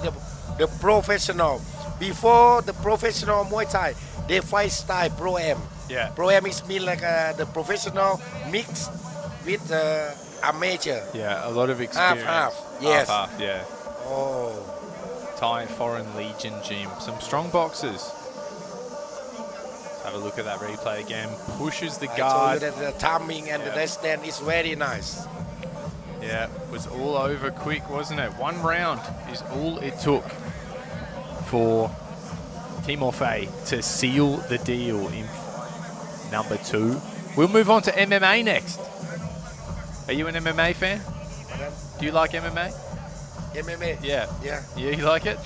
the professional before the professional Muay Thai they fight style Pro-Am Pro-Am is mean like the professional mixed with amateur a lot of experience half yes half, yeah oh Thai Foreign Legion gym some strong boxers. Have a look at that replay again. Pushes the guard. I told you that the timing and the distance is very nice. Yeah, it was all over quick, wasn't it? One round is all it took for Timofey to seal the deal in number 2. We'll move on to MMA next. Are you an MMA fan? Do you like MMA? MMA? Yeah. You like it?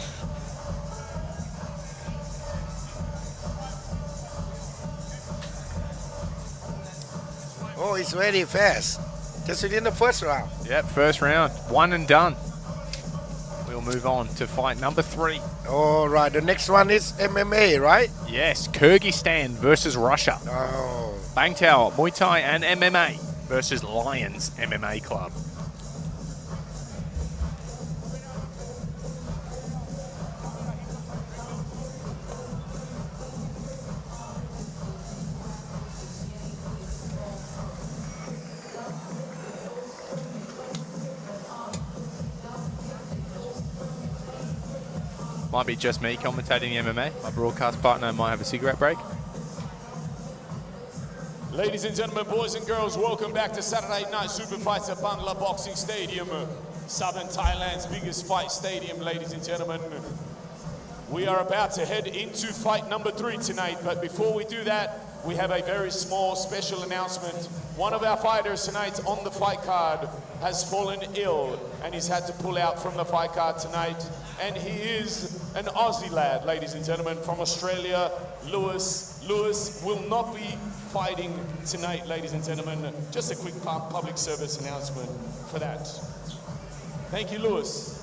Oh, it's very fast. Just in the first round. Yep, first round. One and done. We'll move on to fight number 3. All right, the next one is MMA, right? Yes, Kyrgyzstan versus Russia. Oh. Bangtao, Muay Thai and MMA versus Lions MMA Club. Might be just me commentating MMA. My broadcast partner might have a cigarette break. Ladies and gentlemen, boys and girls, welcome back to Saturday Night Super Fights at Bangla Boxing Stadium, Southern Thailand's biggest fight stadium, ladies and gentlemen. We are about to head into fight number 3 tonight, but before we do that, we have a very small special announcement. One of our fighters tonight on the fight card has fallen ill and he's had to pull out from the fight card tonight. And he is an Aussie lad, ladies and gentlemen, from Australia, Lewis. Lewis will not be fighting tonight, ladies and gentlemen. Just a quick public service announcement for that. Thank you, Lewis.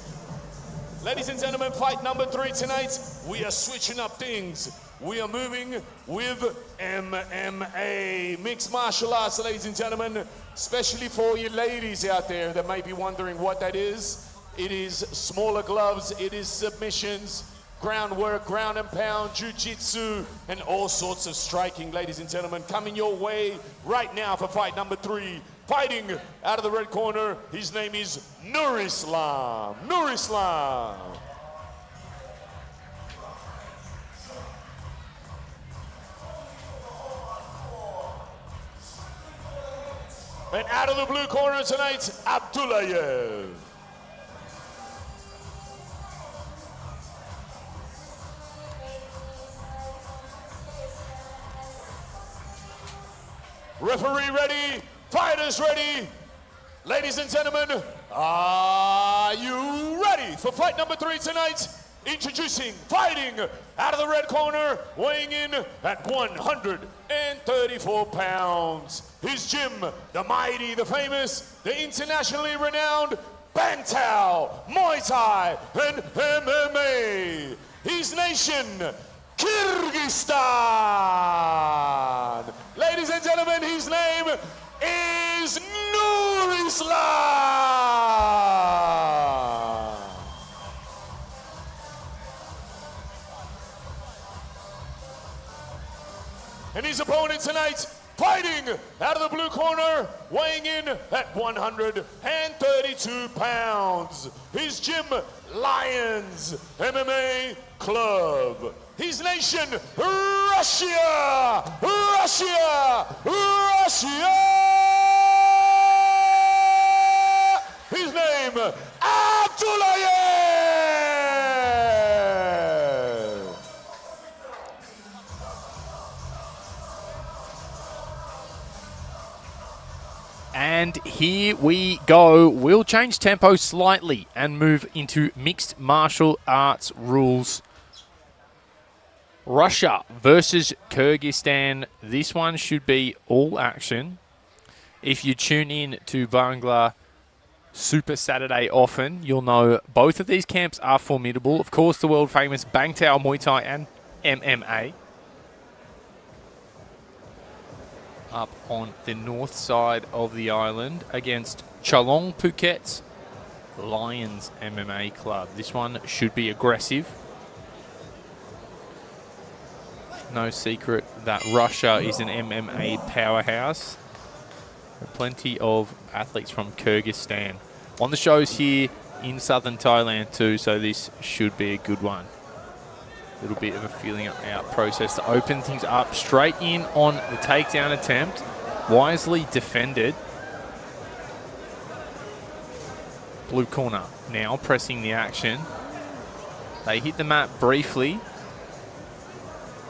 Ladies and gentlemen, fight number 3 tonight. We are switching up things. We are moving with MMA, mixed martial arts, ladies and gentlemen, especially for you ladies out there that may be wondering what that is. It is smaller gloves, it is submissions, groundwork, ground and pound, jiu-jitsu, and all sorts of striking, ladies and gentlemen, coming your way right now for fight number 3. Fighting out of the red corner, his name is Nurislam. Nurislam. And out of the blue corner tonight, Abdullayev. Referee ready, fighters ready. Ladies and gentlemen, are you ready for fight number 3 tonight? Introducing, fighting out of the red corner, weighing in at 134 pounds. His gym, the mighty, the famous, the internationally renowned Bantao, Muay Thai, and MMA. His nation, Kyrgyzstan. Ladies and gentlemen, his name is Nurislam. And his opponent tonight, fighting out of the blue corner, weighing in at 132 pounds. His gym, Lions MMA Club. His nation, Russia! Russia! Russia! His name, Abdullayev! And here we go. We'll change tempo slightly and move into mixed martial arts rules. Russia versus Kyrgyzstan. This one should be all action. If you tune in to Bangla Super Saturday often, you'll know both of these camps are formidable. Of course, the world famous Bangtao, Muay Thai and MMA. Up on the north side of the island against Chalong Phuket's Lions MMA Club. This one should be aggressive. No secret that Russia is an MMA powerhouse. Plenty of athletes from Kyrgyzstan on the shows here in southern Thailand too, so this should be a good one. A little bit of a feeling out process to open things up. Straight in on the takedown attempt. Wisely defended. Blue corner now pressing the action. They hit the mat briefly,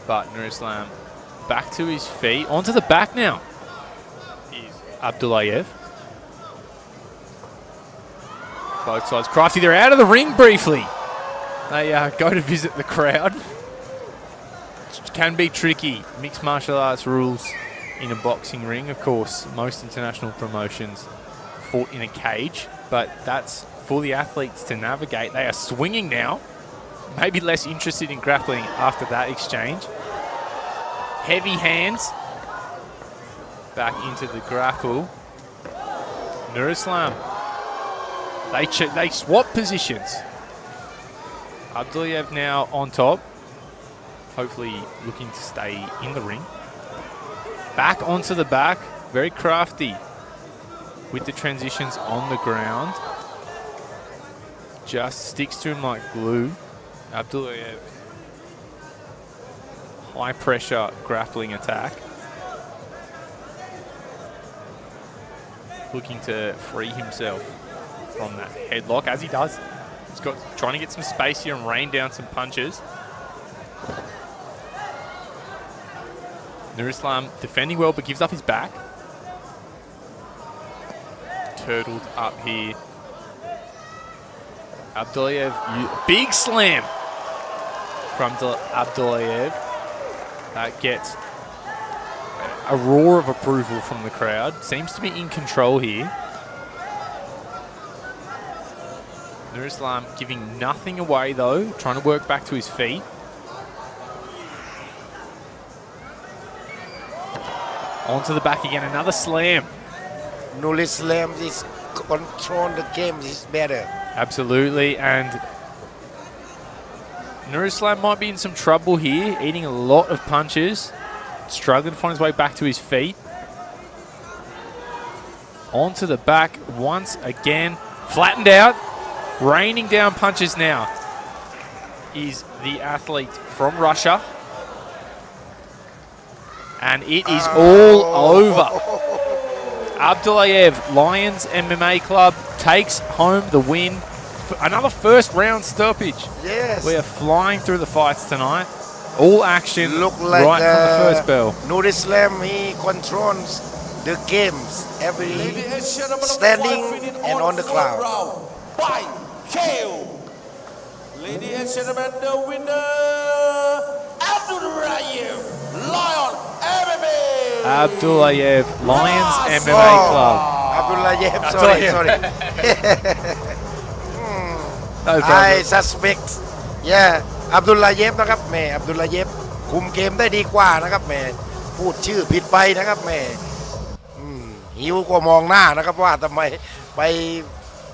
but Nurislam back to his feet. Onto the back now is Abdullayev. Both sides crafty. They're out of the ring briefly. They go to visit the crowd. It can be tricky. Mixed martial arts rules in a boxing ring. Of course, most international promotions fought in a cage, but that's for the athletes to navigate. They are swinging now. Maybe less interested in grappling after that exchange. Heavy hands. Back into the grapple. Nurislam. They swap positions. Abdullayev now on top. Hopefully looking to stay in the ring. Back onto the back. Very crafty with the transitions on the ground. Just sticks to him like glue. Abdullayev. High pressure grappling attack. Looking to free himself from that headlock, as he does. He's trying to get some space here and rain down some punches. Nurullam defending well but gives up his back. Turtled up here. Abdullayev, big slam from Abdullayev. That gets a roar of approval from the crowd. Seems to be in control here. Nurullam giving nothing away though, trying to work back to his feet. Onto the back again, another slam. Nurullam is controlling the game is better. Absolutely, and Nurullam might be in some trouble here, eating a lot of punches, struggling to find his way back to his feet. Onto the back once again, flattened out, raining down punches now is the athlete from Russia. And it is all over. Abdullayev, Lions MMA Club, takes home the win. Another first round stoppage. Yes. We are flying through the fights tonight. All action Look like right from the first bell. Nurullam, he controls the games every standing and on the ground. By KO. Ladies and gentlemen, the winner, Abdullayev, Lion MMA. Abdullayev, Lions MMA Club. Abdullayev, sorry. No problem. I suspect yeah Abdullayev นะครับแหม Abdullayev คุมเกมได้ดีกว่านะครับแหมพูดชื่อผิดไปนะครับแหมหิวก็มองหน้านะครับว่าทำไมไป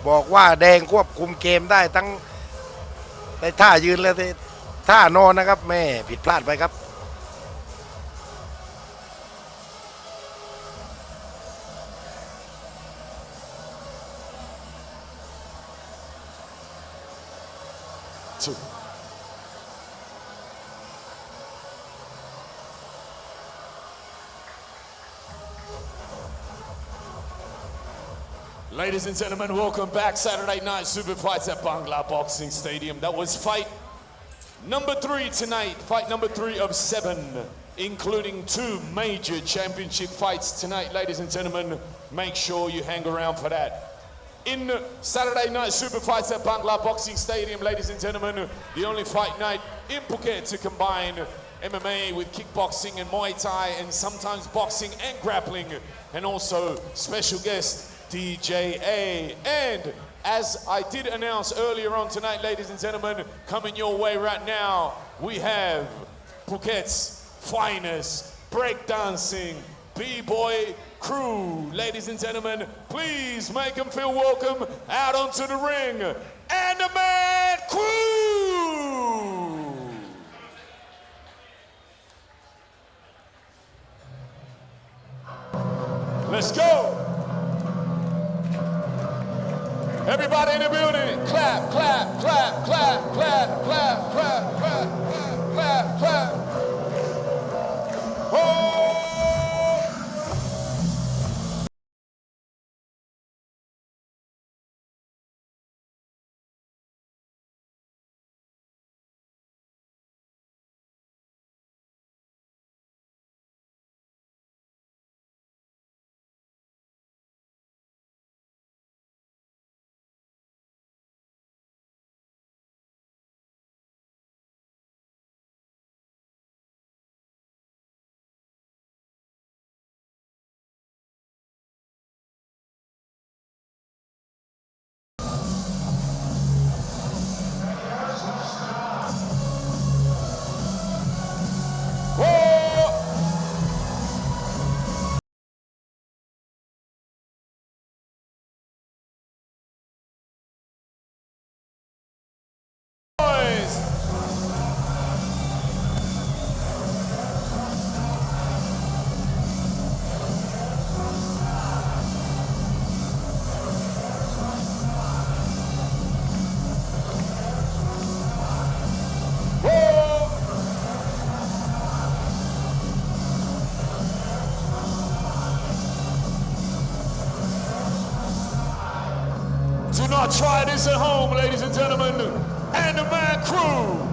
บอกว่าแดงควบคุมเกมได้ทั้งในท่ายืนและท่านอนนะครับแหมผิดพลาดไปครับ 2. Ladies and gentlemen, welcome back. Saturday night super fights at Bangla Boxing Stadium. That was fight number 3 tonight. Fight number 3 of 7, including 2 major championship fights tonight. Ladies and gentlemen, make sure you hang around for that. In Saturday night super fights at Bangla Boxing Stadium, ladies and gentlemen, the only fight night in Phuket to combine MMA with kickboxing and Muay Thai, and sometimes boxing and grappling, and also special guest DJA. And as I did announce earlier on tonight, ladies and gentlemen, coming your way right now, we have Phuket's finest breakdancing B-boy crew. Ladies and gentlemen, please make them feel welcome out onto the ring. And the Man Crew! Let's go! Everybody in the building, clap, clap, clap, clap, clap, clap, clap, clap, clap, clap, clap. Oh! Do not try this at home, ladies and gentlemen, and the Man Crew.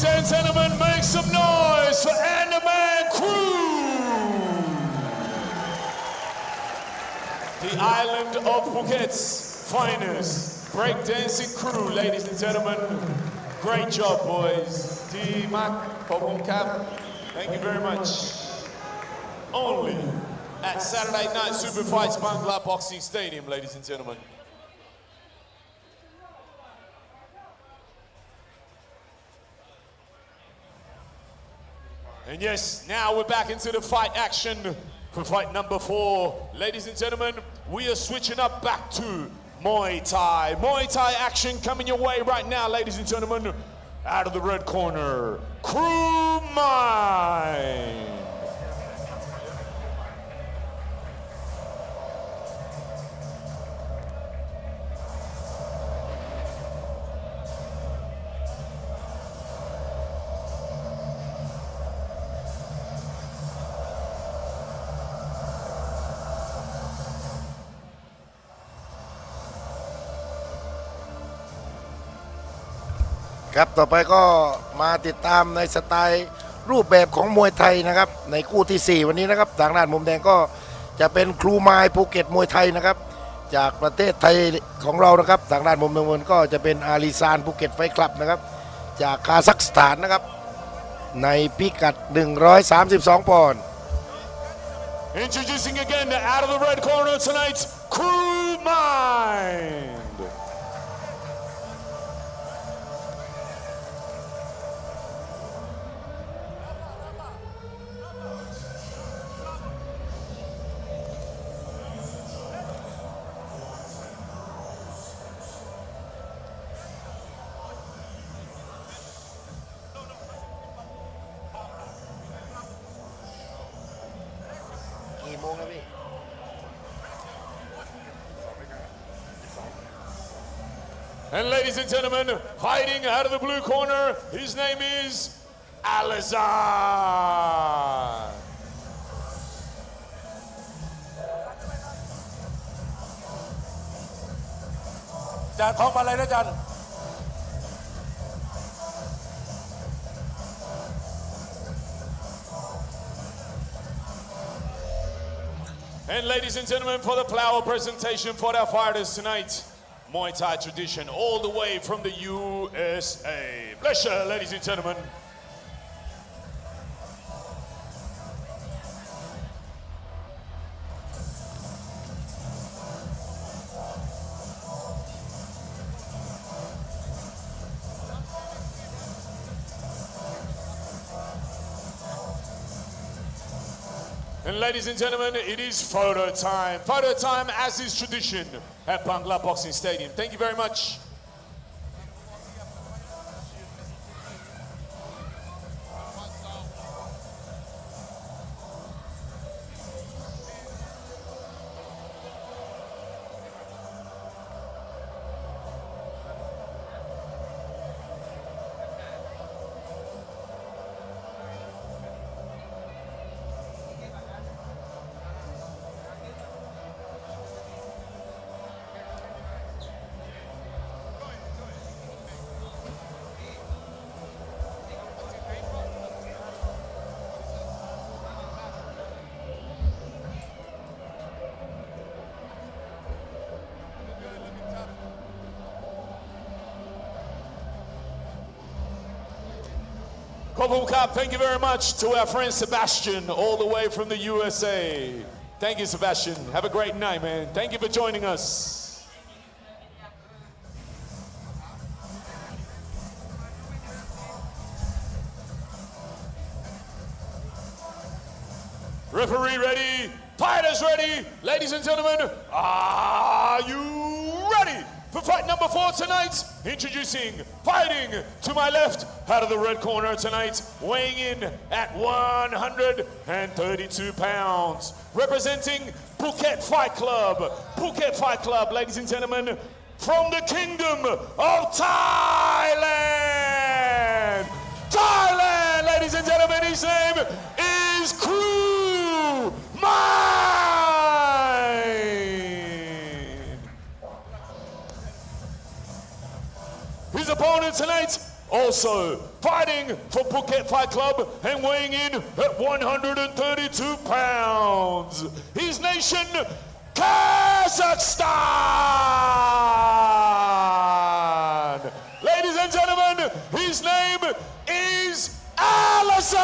Ladies and gentlemen, make some noise for Man Crew! The island of Phuket's finest breakdancing crew, ladies and gentlemen. Great job, boys. T-Mac, Popum Cap, thank you very much. Only at Saturday Night Super Fights Bangla Boxing Stadium, ladies and gentlemen. And yes, now we're back into the fight action for fight number 4. Ladies and gentlemen, we are switching up back to Muay Thai. Muay Thai action coming your way right now, ladies and gentlemen. Out of the red corner, Crew Mine.ครับต่อไปก็มาติดตามในสไตล์รูปแบบของมวยไทยนะครับในคู่ที่ 4 วันนี้นะครับทางด้านมุมแดงก็จะเป็นครูไม้ภูเก็ตมวยไทยนะครับจากประเทศไทยของเรานะครับทางด้านมุมน้ำเงินก็จะเป็นอาลีซานภูเก็ตไฟท์คลับนะครับจากคาซัคสถานนะครับในพิกัด 132 ปอนด์ Introducing again out of the red corner tonight, Crew Mind. And ladies and gentlemen, fighting out of the blue corner, his name is Alizar. And ladies and gentlemen, for the flower presentation for our fighters tonight, Muay Thai tradition all the way from the USA. Pleasure, ladies and gentlemen. And ladies and gentlemen, it is photo time. Photo time as is tradition at Bangla Boxing Stadium. Thank you very much. Thank you very much to our friend Sebastian, all the way from the USA. Thank you, Sebastian. Have a great night, man. Thank you for joining us. Referee ready, fighters ready. Ladies and gentlemen, are you ready for fight number 4 tonight? Introducing, fighting to my left, out of the red corner tonight, weighing in at 132 pounds, representing Phuket Fight Club. Phuket Fight Club, ladies and gentlemen, from the Kingdom of Thailand. Thailand, ladies and gentlemen, his name is Crew Mine. His opponent tonight, Also fighting for Phuket Fight Club and weighing in at 132 pounds. His nation, Kazakhstan. Ladies and gentlemen, his name is Allison.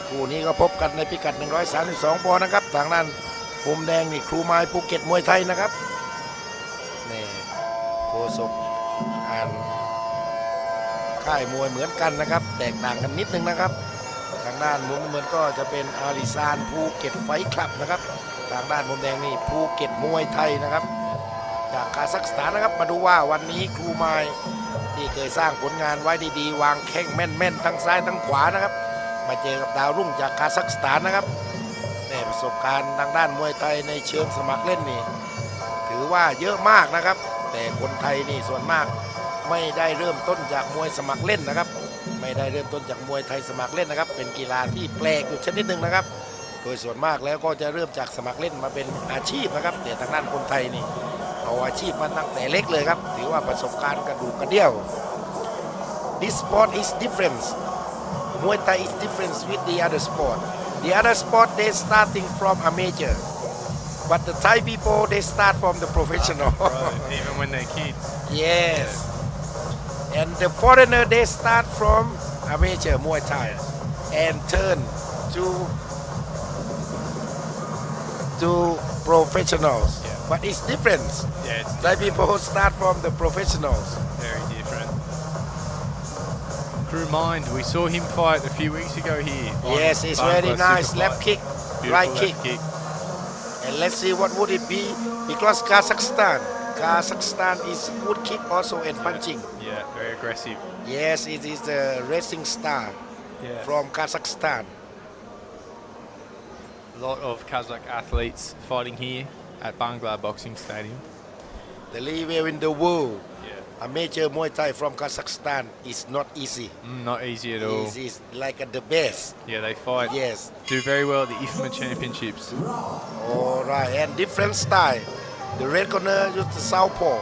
คู่นี้ก็พบกันในพิกัด 132 ปอนด์นะครับทางด้านมุมแดงนี่ครูไม้ภูเก็ตมวยไทยนะครับนี่โคศกอ่านค่ายมวยเหมือนกันนะครับแตกต่างกันนิดนึงนะครับทางด้านมุมน้ำเงินก็จะเป็นอาริซานภูเก็ตไฟท์คลับนะครับทางด้านมุมแดงนี่ภูเก็ตมวยไทยนะครับจากคาซัคสถานนะครับมาดูว่าวันนี้ครูไม้ที่เคยสร้างผลงานไว้ดีๆวางแข้งแม่นๆทั้งซ้ายทั้งขวานะครับมาเจอกับดาวรุ่งจากคาซัคสถานนะครับนี่ประสบการณ์ทางด้านมวยไทยในเชิงสมัครเล่นนี่ถือว่าเยอะมากนะครับแต่คนไทยนี่ส่วนมากไม่ได้เริ่มต้นจากมวยสมัครเล่นนะครับไม่ได้เริ่มต้นจากมวยไทยสมัครเล่นนะครับเป็นกีฬาที่แปลกอยู่ชนิดหนึ่งนะครับโดยส่วนมากแล้วก็จะเริ่มจากสมัครเล่นมาเป็นอาชีพนะครับแต่ทางด้านคนไทยนี่เอาอาชีพมาตั้งแต่เล็กเลยครับถือว่าประสบการณ์กระดูกกระเดี่ยว This sport is different Muay Thai is different with the other sport. The other sport they starting from amateur, but the Thai people they start from the professional. Right, even when they're kids. Yes, and the foreigner they start from amateur Muay Thai and turn to professionals. Yeah. But it's different. Yeah, it's Thai people start from the professionals. very different. Crew Mind, we saw him fight a few weeks ago here. on Yes, it's Bangla very nice Superfight. left kick, Beautiful right left kick. kick. And let's see what would it be because Kazakhstan is good kick also and punching. Yeah, very aggressive. Yes, it is the racing star Yeah. from Kazakhstan. A lot of Kazakh athletes fighting here at Bangla Boxing Stadium. The level in the world, Yeah. a major Muay Thai from Kazakhstan is not easy. Not easy at all. It is like the best. Yeah, they fight. Yes. Do very well at the IFMA Championships. All right, and different style. The red corner use the southpaw,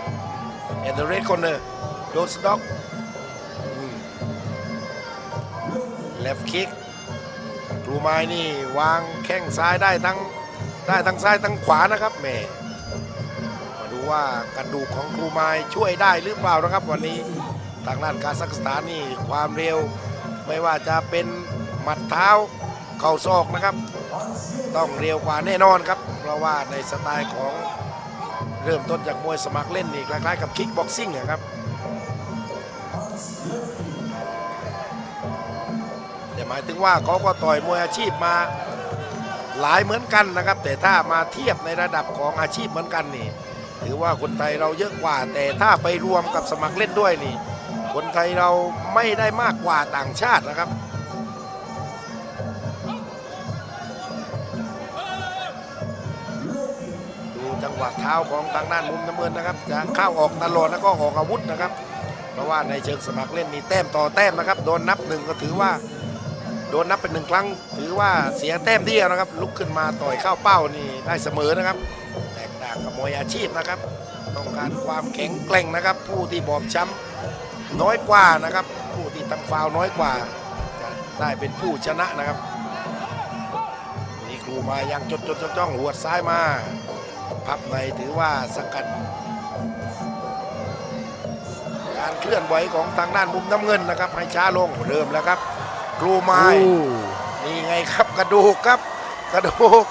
and the red corner those dog. Left kick. ครูไม้นี่วางแข้งซ้ายได้ทั้งซ้ายทั้งขวานะครับแหม่มาดูว่ากระดูกของครูไม้ช่วยได้หรือเปล่านะครับวันนี้ทางด้านคาซัคสถานนี่ความเร็วไม่ว่าจะเป็นหมัดเท้าเข่าศอกนะครับต้องเร็วกว่าแน่นอนครับเพราะว่าในสไตล์ของเริ่มต้นจากมวยสมัครเล่นนี่คล้ายๆกับคิกบ็อกซิ่งนะครับหมายถึงว่าเขาก็ต่อยมวยอาชีพมาหลายเหมือนกันนะครับแต่ถ้ามาเทียบในระดับของอาชีพเหมือนกันนี่ถือว่าคนไทยเราเยอะกว่าแต่ถ้าไปรวมกับสมัครเล่นด้วยนี่คนไทยเราไม่ได้มากกว่าต่างชาตินะครับดูจังหวะเท้าของทางด้านมุมน้ำเงินนะครับจะเข้าออกตลอดแล้วก็ออกอาวุธนะครับเพราะว่าในเชิงสมัครเล่นนี่แต้มต่อแต้มนะครับโดนนับหนึ่งก็ถือว่าโดนนับเป็นหนึ่งครั้งถือว่าเสียแต้มเดียวนะครับลุกขึ้นมาต่อยเข้าเป้านี่ได้เสมอนะครับแตกต่างกับมวยอาชีพนะครับต้องการความแข็งแกร่งนะครับผู้ที่บอบช้ำน้อยกว่านะครับผู้ที่ตั้งฟาวน้อยกว่าจะได้เป็นผู้ชนะนะครับนี่ครูมายังจดจ้องหัวซ้ายมาพับในถือว่าสกัดการเคลื่อนไหวของทางด้านมุมน้ำเงินนะครับให้ช้าลงเริ่มแล้วครับครูไม้นี่ไงครับกระดูกครับกระดูก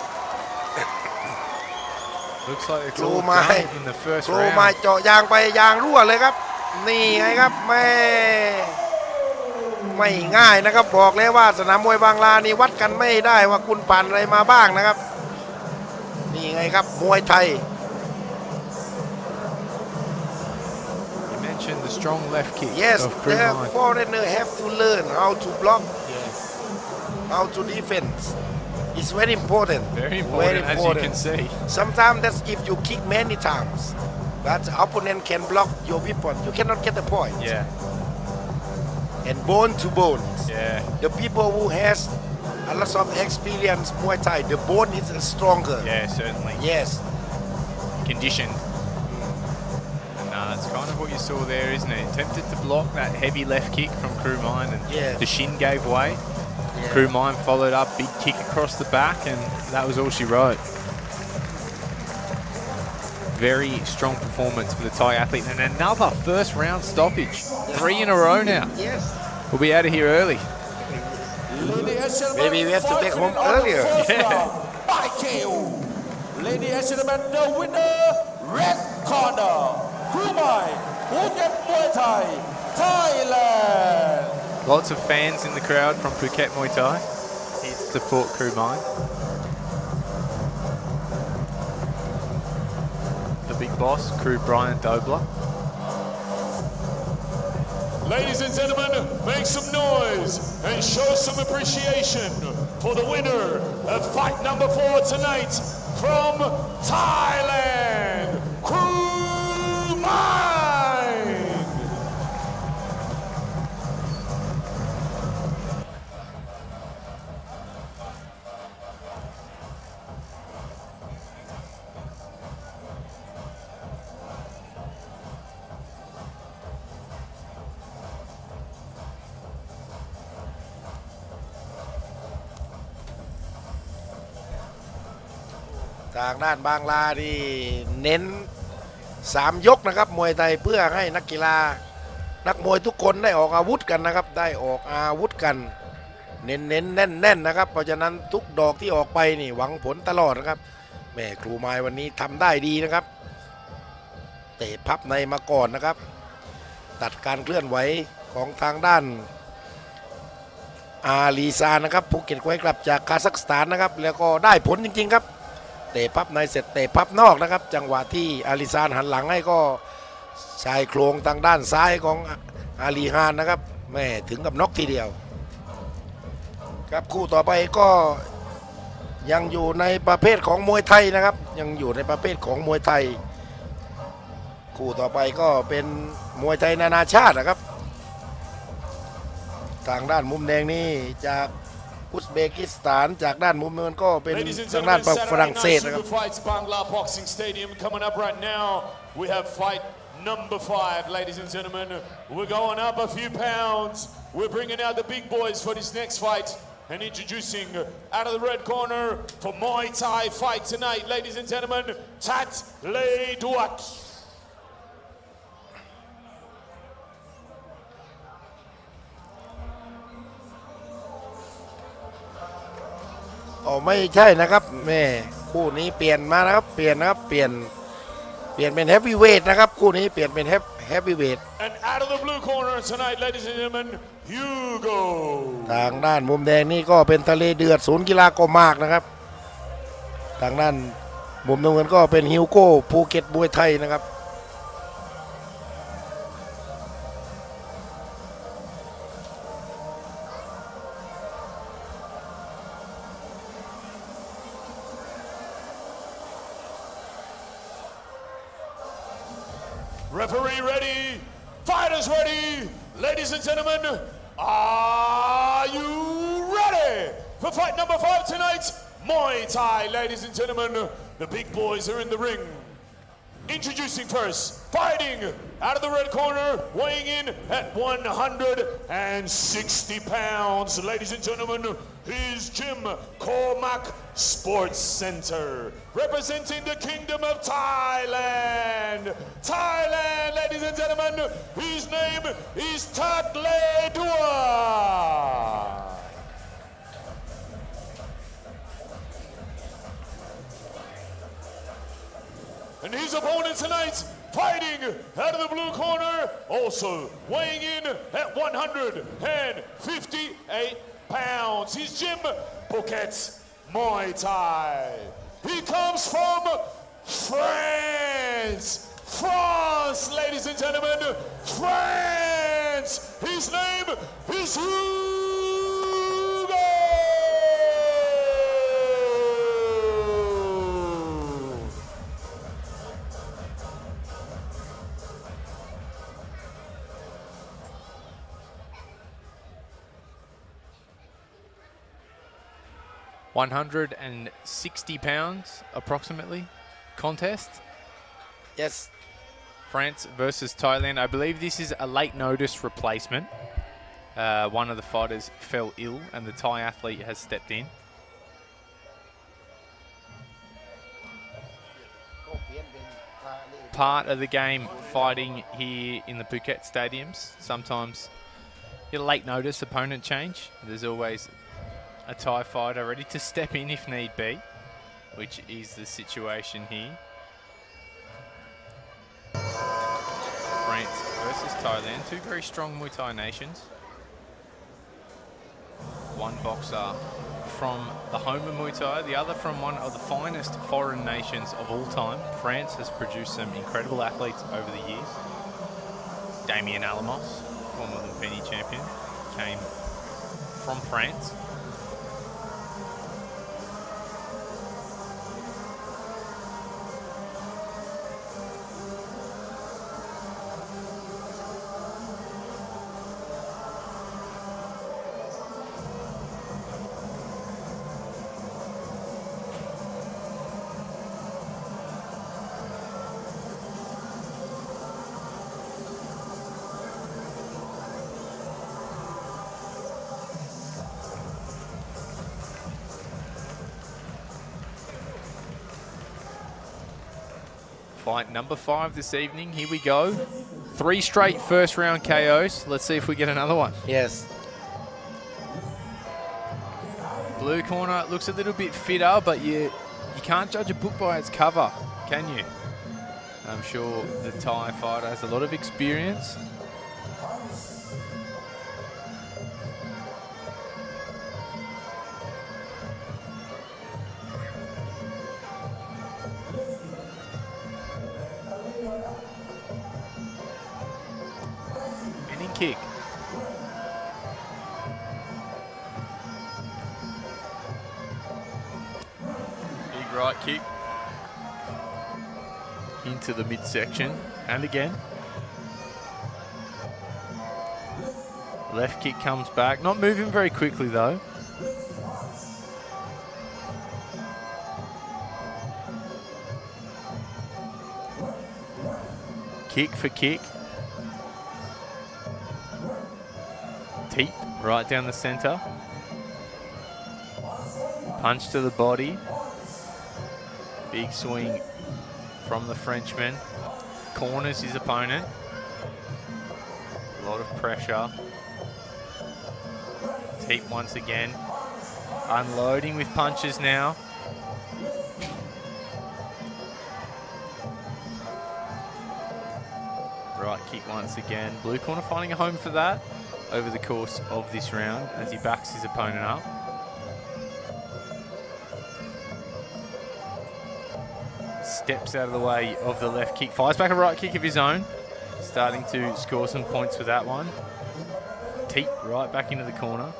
Looks like it's ครู all ไม้ done in the first ครูไม้ round. เจาะยางไปยางรั่วเลยครับนี่ไงครับไม่ง่ายนะครับบอกเลยว่าสนามมวยบางลานี่วัดกันไม่ได้ว่าคุณผ่านอะไรมาบ้างนะครับนี่ไงครับมวยไทย You mentioned the strong left kick Yes of Crew the Mind. foreigner have to learn how to block Yes. how to defend it's very important Very important, as you can see. Sometimes that's if you kick many times, but the opponent can block your weapon. You cannot get the point. Yeah. And bone to bone. Yeah. The people who has a a lot of experience Muay Thai. The bone is stronger. Yeah, certainly. Yes. Conditioned. And that's kind of what you saw there, isn't it? Attempted to block that heavy left kick from Crew Mine, and Yeah. the shin gave way. Yeah. Crew Mine followed up, big kick across the back, and that was all she wrote. Very strong performance for the Thai athlete, and another first round stoppage. 3 in a row now. Yes. We'll be out of here early. Ladies and gentlemen, Maybe we have to take home fighting on the earlier. first Yeah. round by KO. Ladies and gentlemen, the winner, red corner, Kumai, Phuket Muay Thai, Thailand. Lots of fans in the crowd from Phuket Muay Thai here to support Crew Mine. The big boss, Crew Bryant Dobler. Ladies and gentlemen, make some noise and show some appreciation for the winner of fight number 4 tonight from Thailand, Crew Mine.ทางด้านบางลาที่เน้น3 ยกนะครับมวยไทยเพื่อให้นักกีฬานักมวยทุกคนได้ออกอาวุธกันนะครับได้ออกอาวุธกันเน้นแน่นนะครับเพราะฉะนั้นทุกดอกที่ออกไปนี่หวังผลตลอดนะครับแม่ครูไม้วันนี้ทำได้ดีนะครับเตะพับในมาก่อนนะครับตัดการเคลื่อนไหวของทางด้านอาลีซานนะครับภูเก็ตไว้กลับจากคาซัคสถานนะครับแล้วก็ได้ผลจริงๆครับเตะพับในเสร็จเตะพับนอกนะครับจังหวะที่อาลีซานหันหลังให้ก็ชายโครงทางด้านซ้ายของอาลีฮานนะครับแม่ถึงกับน็อกทีเดียวครับคู่ต่อไปก็ยังอยู่ในประเภทของมวยไทยนะครับยังอยู่ในประเภทของมวยไทยคู่ต่อไปก็เป็นมวยไทยนานาชาตินะครับทางด้านมุมแดงนี่จากอุซเบกิสถานจากด้านมุมเงินก็เป็น Ladies and ทางด้าน gentlemen, ฝรั่ง Saturday เศส night นะครับ super fights, Bangla Boxing Stadium coming up right now. We have fight number 5, ladies and gentlemen. We're going up a few pounds. We're bringing out the big boys for this next fight. And introducing out of the red corner for Muay Thai fight tonight, ladies and gentlemen, Tat Le Duat. อ๋อไม่ใช่นะครับแม่คู่นี้เปลี่ยนมานะครับเปลี่ยนนะครับเปลี่ยนเป็นเฮฟวีเวทนะครับคู่นี้เปลี่ยนเป็นเฮฟวีเวท And out of the blue corner tonight, ladies and gentlemen, Hugo. ทางด้านมุมแดงนี่ก็เป็นทะเลเดือดศูนย์กีฬาโกมากนะครับทางด้านมุมน้ำเงินก็เป็นฮิวโก้ภูเก็ตมวยไทยนะครับ Referee ready, fighters ready. Ladies and gentlemen, are you ready for fight number 5 tonight? Muay Thai, ladies and gentlemen. The big boys are in the ring. Introducing first, fighting out of the red corner, weighing in at 160 pounds. Ladies and gentlemen, his Gym Cormac Sports Center, representing the Kingdom of Thailand. Thailand, ladies and gentlemen, his name is Tat Le Dua. And his opponent tonight, fighting out of the blue corner, also weighing in at 158 pounds. He's Jim Phuket Muay Thai. He comes from France. France, ladies and gentlemen, France. His name is Hugo. 160 pounds approximately contest. Yes. France versus Thailand. I believe this is a late notice replacement. One of the fighters fell ill and the Thai athlete has stepped in. Part of the game fighting here in the Phuket stadiums. Sometimes get a late notice opponent change. There's always a Thai fighter ready to step in if need be, which is the situation here. France versus Thailand, two very strong Muay Thai nations. One boxer from the home of Muay Thai, the other from one of the finest foreign nations of all time. France has produced some incredible athletes over the years. Damien Alamos, former Lumpini champion, came from France. Fight number 5 this evening. Here we go. 3 straight first round KOs. Let's see if we get another one. Yes. Blue corner looks a little bit fitter, but you can't judge a book by its cover, can you? I'm sure the Thai fighter has a lot of experience. Kick. Big right kick into the midsection, and again. Left kick comes back, not moving very quickly though. Kick for kick. Teep right down the center. Punch to the body. Big swing from the Frenchman. Corners his opponent. A lot of pressure. Teep once again. Unloading with punches now. Right kick once again. Blue corner finding a home for that over the course of this round as he backs his opponent up. Steps out of the way of the left kick, fires back a right kick of his own. Starting to score some points with that one. Teep right back into the corner.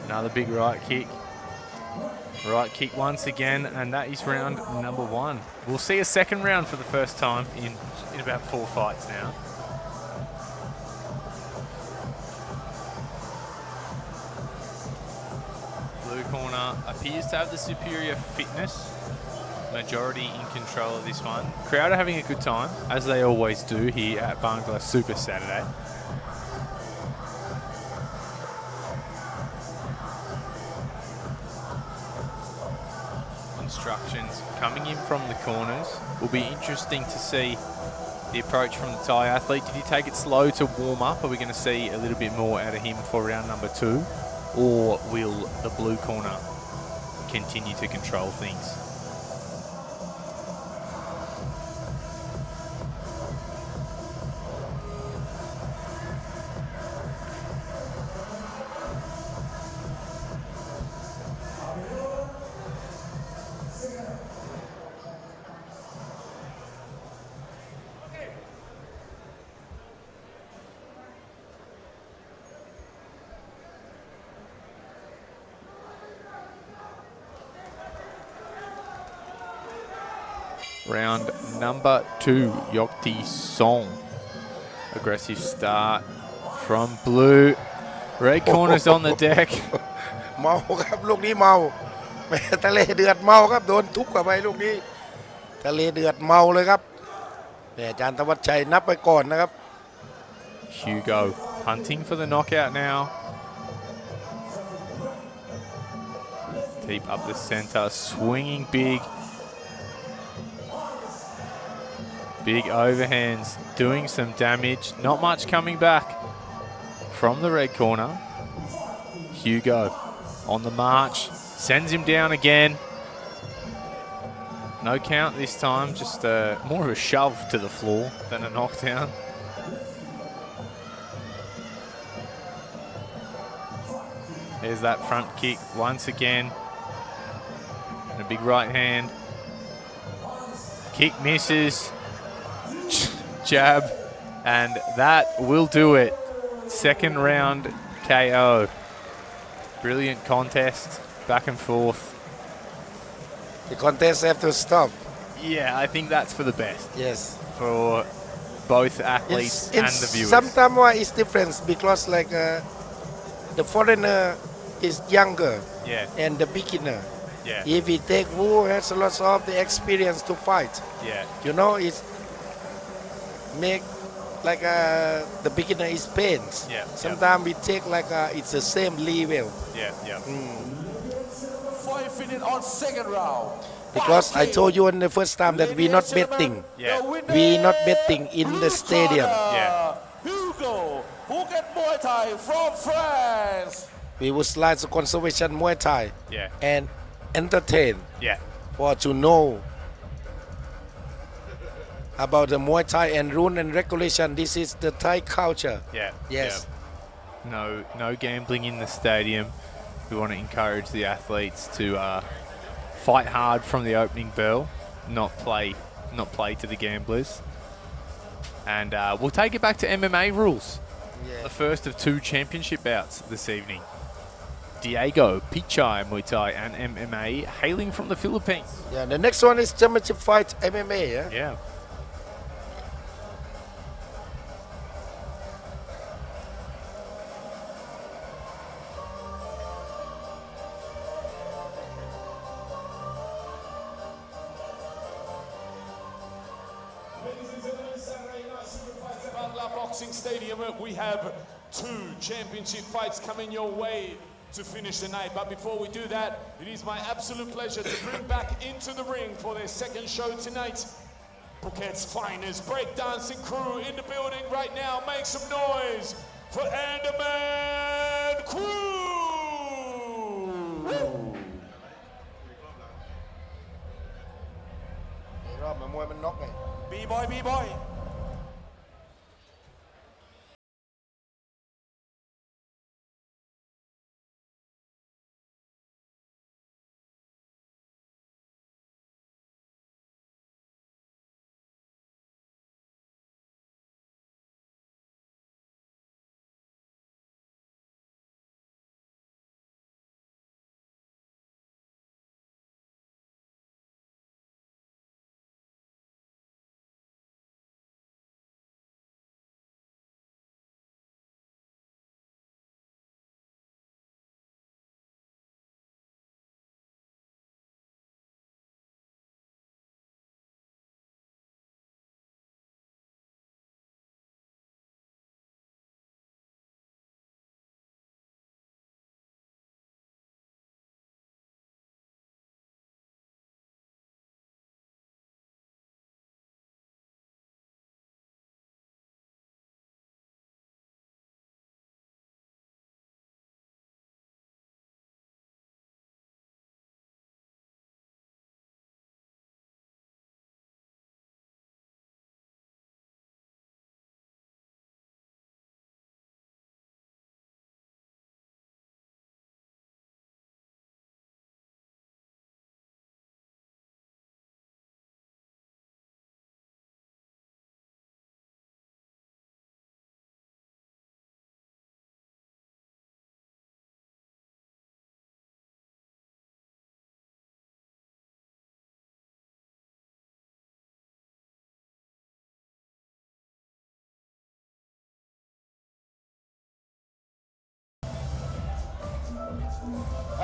Another big right kick. Right kick once again, and that is round number 1. We'll see a second round for the first time in about 4 fights now. Blue corner appears to have the superior fitness. Majority in control of this one. Crowd are having a good time, as they always do here at Bangla Super Saturday. Instructions coming in from the corners. Will be interesting to see the approach from the Thai athlete. Did he take it slow to warm up? Are we going to see a little bit more out of him for round number 2? Or will the blue corner continue to control things? Round number 2, Yokti Song Aggressive start from blue. Red corner's on the deck. เมาครับลูกนี้เมาแม่ทะเลเดือดเมาครับโดนทุบเข้าไปลูกนี้ทะเลเดือดเมาเลยครับแม่อาจารย์ธวัชชัยนับไปก่อนนะครับ Hugo hunting for the knockout now. Deep up the center, swinging big. Big overhands, doing some damage. Not much coming back from the red corner. Hugo on the march, sends him down again. No count this time, just more of a shove to the floor than a knockdown. There's that front kick once again. And a big right hand. Kick misses. Jab. And that will do it. Second round KO. Brilliant contest. Back and forth. The contest have to stop. Yeah, I think that's for the best. Yes. For both athletes and the viewers. Sometimes it's different because like the foreigner is younger Yeah. and the beginner. Yeah. If we take who has a lot of the experience to fight, Yeah. you know, it's make like the beginner is pains. Yeah, yeah. Sometimes we take like it's the same level Yeah. Yeah. 5 minutes on second round. because I told you in the first time that we not betting. Yeah. We not betting in the stadium. Yeah. Hugo, who get Muay Thai from France. We would like to conservation Muay Thai Yeah. and entertain Yeah. for to know about the Muay Thai and rule and regulation. This is the Thai culture. Yeah. Yes. Yeah. No gambling in the stadium. We want to encourage the athletes to fight hard from the opening bell, not play to the gamblers. And we'll take it back to MMA rules. The first of 2 championship bouts this evening. Diego Pichai Muay Thai and MMA, hailing from the Philippines. Yeah. The next one is championship fight MMA. Yeah. Yeah. Bangla Boxing Stadium, we have 2 championship fights coming your way to finish the night. But before we do that, it is my absolute pleasure to bring back into the ring for their second show tonight, Phuket's finest breakdancing crew in the building right now. Make some noise for Andaman Crew! รอบมวยมันน็อกไง B-boy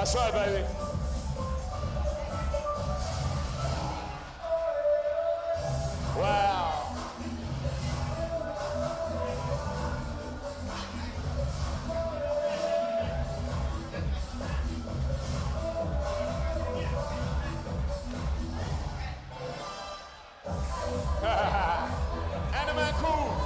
That's right, baby. Wow. Animal cool.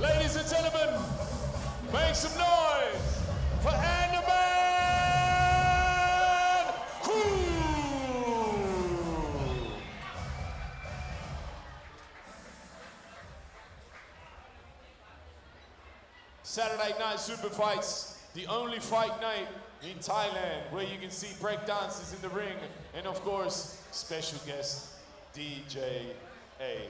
Ladies and gentlemen, make some noise for Animal Crew! Saturday night super fights, the only fight night in Thailand where you can see break dances in the ring and of course, special guest DJ A.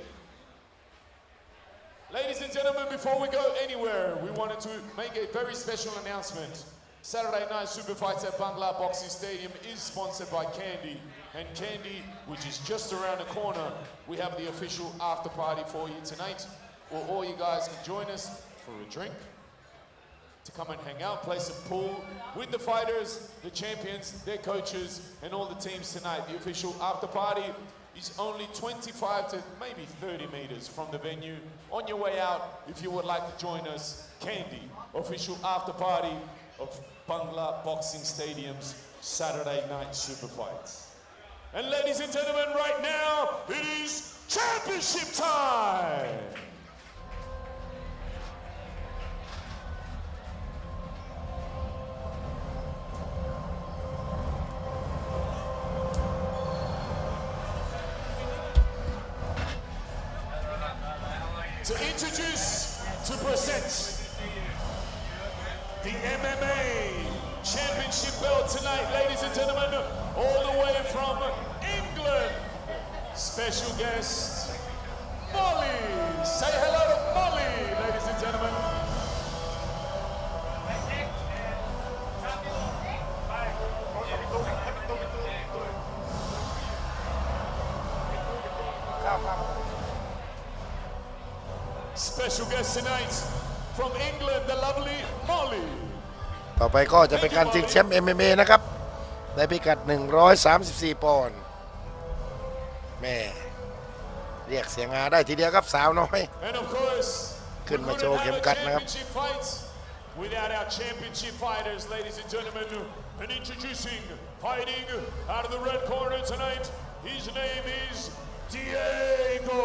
Ladies and gentlemen, before we go anywhere, we wanted to make a very special announcement. Saturday night super fights at Bangla Boxing Stadium is sponsored by Candy. And Candy, which is just around the corner, we have the official after party for you tonight, where all you guys can join us for a drink, to come and hang out, play some pool with the fighters, the champions, their coaches, and all the teams tonight. The official after party is only 25 to maybe 30 meters from the venue. On your way out, if you would like to join us, Candy, official after party of Bangla Boxing Stadium's Saturday night super fights. And ladies and gentlemen, right now, it is championship time! To introduce, to present the MMA championship belt tonight, ladies and gentlemen, all the way from England, special guest, Molly. Say hello to Molly, ladies and gentlemen. Special guest tonight from England, the lovely Molly. ต่อไปก็จะเป็นการชิงแชมป์ MMA นะครับในพิกัด 134 ปอนด์แม่เรียกเสียงาได้ทีเดียวครับสาวน้อย And of course, ขึ้นมาโชว์เข็มกัดนะครับ without our championship fighters, ladies and gentlemen, and introducing, fighting out of the red corner tonight, his name is Diego.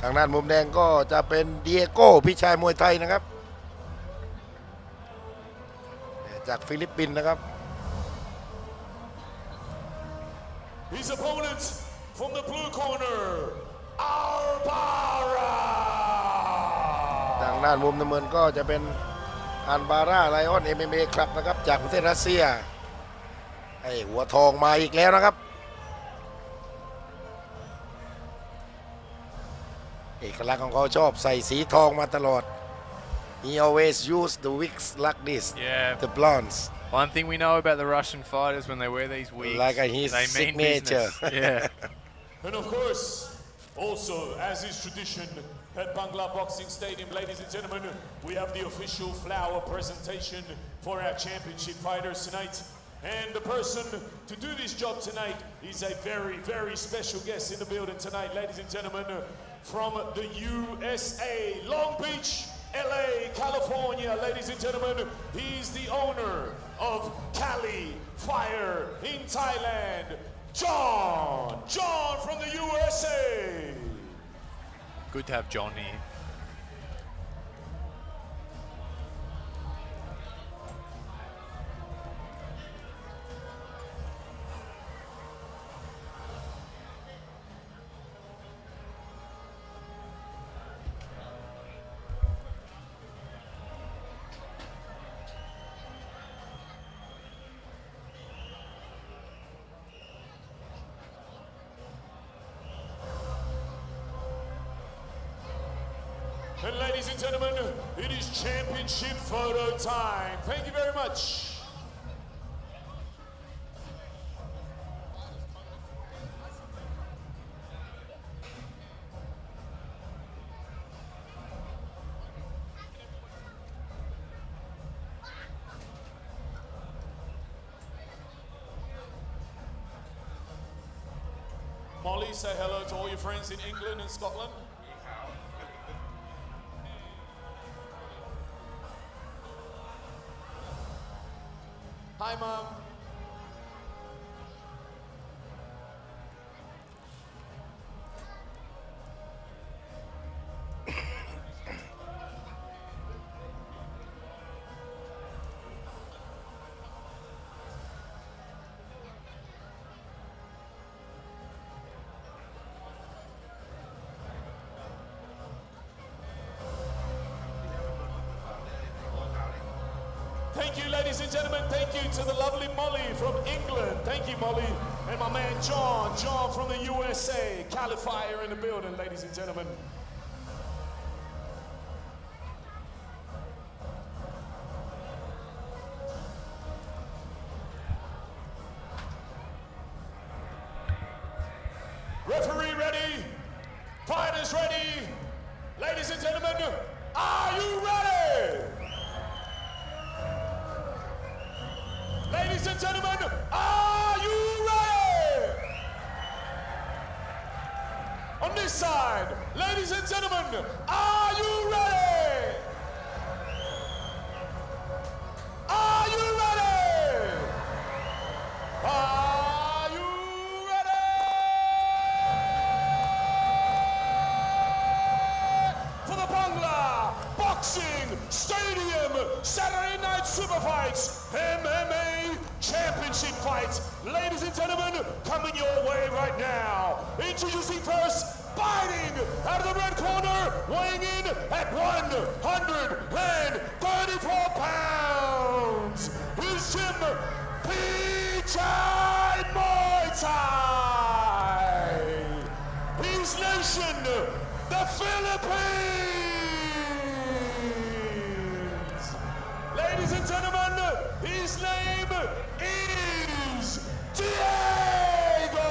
ทางด้านมุมแดงก็จะเป็นเดียโก้พี่ชายมวยไทยนะครับจากฟิลิปปินส์นะครับ His opponent from the blue corner, Albara. ทางด้านมุมน้ำเงินก็จะเป็นอันบาร่าไลออน MMA ครับนะครับจากประเทศรัสเซียไอ้หัวทองมาอีกแล้วนะครับเอกลักษณ์ของเขาชอบใส่สีทองมาตลอด He always use the wigs like this Yeah. the blondes One thing we know about the Russian fighters when they wear these wigs, like his they mean signature business. Yeah. And of course, also, as is tradition at Bangla Boxing Stadium, ladies and gentlemen, we have the official flower presentation for our championship fighters tonight. And the person to do this job tonight is a very, very special guest in the building tonight, ladies and gentlemen, from the USA, Long Beach, LA, California, ladies and gentlemen. He's the owner of Cali Fire in Thailand, John from the USA. Good to have John here. And ladies and gentlemen, it is championship photo time. Thank you very much. Molly, say hello to all your friends in England and Scotland. Hi, Mum. Thank you, ladies and gentlemen. Thank you to the lovely Molly from England. Thank you, Molly. And my man John from the USA. Califier in the building, ladies and gentlemen. Referee ready. Fighters ready. Ladies and gentlemen, are you ready? Ladies and gentlemen, are you ready? On this side, ladies and gentlemen, are you ready? Are you ready? Are you ready? For the Bangla Boxing Stadium Saturday Night Superfights MMA Championship fight. Ladies and gentlemen, coming your way right now. Introducing first, fighting out of the red corner, weighing in at 134 pounds. His gym, Pichai Muay Thai. His nation, the Philippines. Ladies and gentlemen, his name is Diego.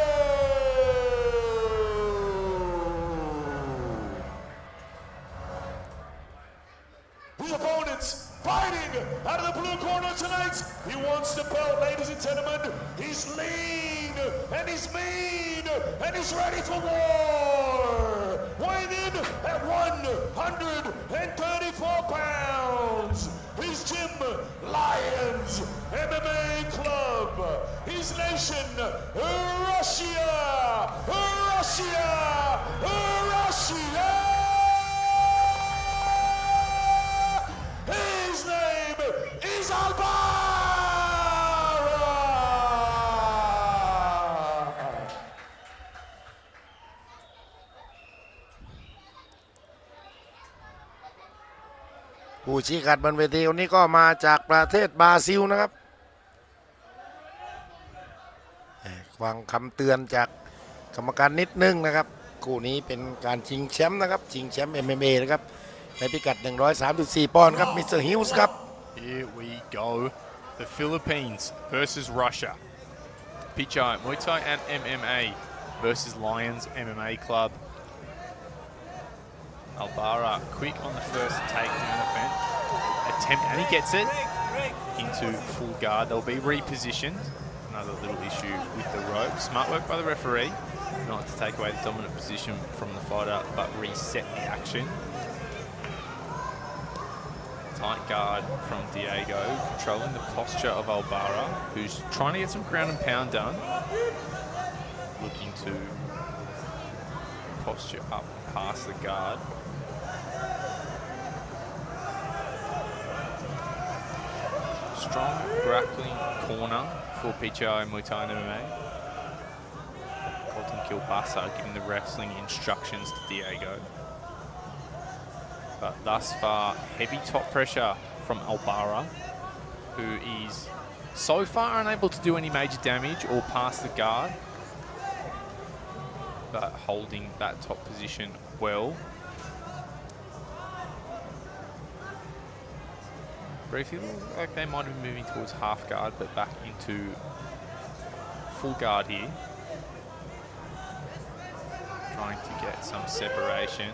His opponents fighting out of the blue corner tonight. He wants the belt, ladies and gentlemen. He's lean and he's mean and he's ready for war. Weighing in at 134 pounds. His gym, Lions MMA Club. His nation, Russia, Russia, Russia. His name is Albara.ผู้ชี้ขาดบนเวทีวันนี้ก็มาจากประเทศบราซิลนะครับฟังคำเตือนจากกรรมการนิดนึงนะครับคู่นี้เป็นการชิงแชมป์นะครับชิงแชมป์ MMA นะครับในพิกัด 134 ปอนด์ครับมิสเตอร์ฮิลส์ครับ Here we go. The Philippines versus Russia. Pichai Muay Thai and MMA versus Lions MMA Club. Albara quick on the first takedown attempt, and he gets it into full guard. They'll be repositioned. Another little issue with the rope. Smart work by the referee, not to take away the dominant position from the fighter, but reset the action. Tight guard from Diego, controlling the posture of Albara, who's trying to get some ground and pound done. Looking to posture up past the guard. Strong grappling corner for Pichai Muay Thai MMA. Colton Kilbasa giving the wrestling instructions to Diego. But thus far, heavy top pressure from Albara, who is so far unable to do any major damage or pass the guard, but holding that top position well. Briefly looked like they might have been moving towards half guard, but back into full guard here. Trying to get some separation.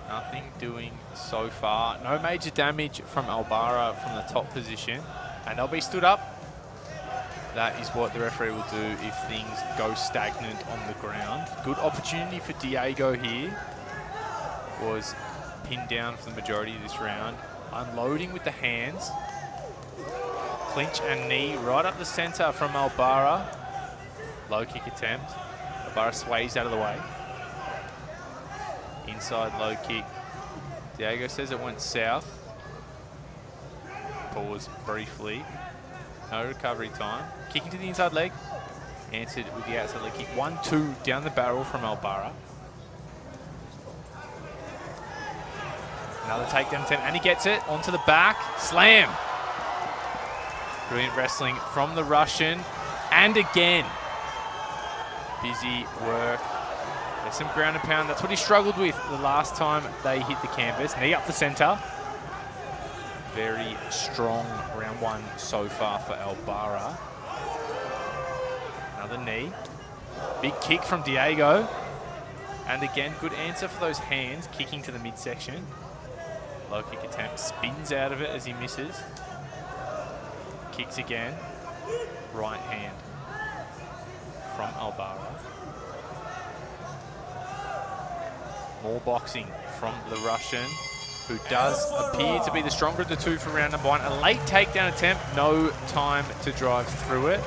Nothing doing so far. No major damage from Albara from the top position. And they'll be stood up. That is what the referee will do if things go stagnant on the ground. Good opportunity for Diego here. Was pinned down for the majority of this round. Unloading with the hands. Clinch and knee right up the center from Albara. Low kick attempt. Albara sways out of the way. Inside low kick. Diego says it went south. Pause briefly. No recovery time. Kicking to the inside leg. Answered with the outside leg kick. 1-2 down the barrel from Albara. Another takedown attempt, and he gets it onto the back. Slam. Brilliant wrestling from the Russian. And again. Busy work. There's some ground and pound. That's what he struggled with the last time they hit the canvas. Knee up the center. Very strong round one so far for Albara. Another knee. Big kick from Diego. And again, good answer for those hands, kicking to the midsection. Low kick attempt, spins out of it as he misses. Kicks again. Right hand from Albara. More boxing from the Russian, who does appear to be the stronger of the two for round number one. A late takedown attempt, no time to drive through it,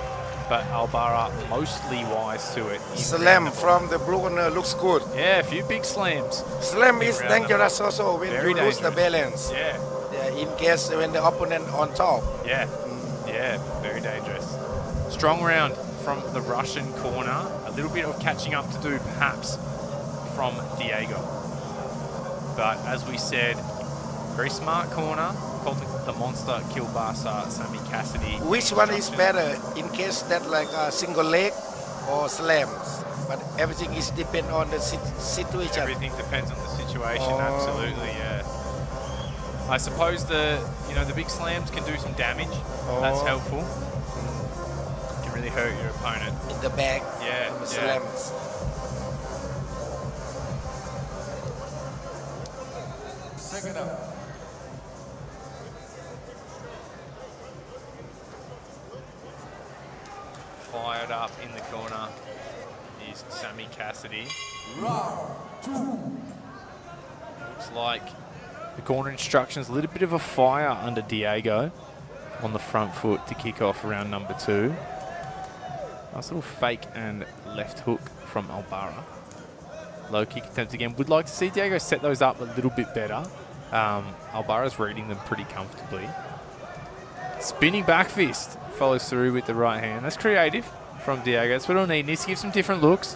but Albara mostly wise to it. Slam from the blue corner looks good. Yeah, a few big slams. Slam is dangerous also when Very you lose the dangerous. balance. Yeah. In case when the opponent on top. Yeah, yeah, very dangerous. Strong round from the Russian corner. A little bit of catching up to do, perhaps, from Diego. But as we said, very smart corner. Called the monster Kielbasa, Sammy Cassidy. Which one is better in case that like a single leg or slams? But everything is depend on the situation. Everything depends on the situation, absolutely, yeah. I suppose the big slams can do some damage. That's helpful. Can really hurt your opponent. In the back, yeah, the slams. Second up. Fired up in the corner is Sammy Cassidy. Round 2. Looks like the corner instructions, a little bit of a fire under Diego on the front foot to kick off round number 2. Nice little fake and left hook from Albara. Low kick attempts again. Would like to see Diego set those up a little bit better. Albara's reading them pretty comfortably. Spinning back fist. Follows through with the right hand. That's creative from Diego. That's what he'll need. Needs to give some different looks.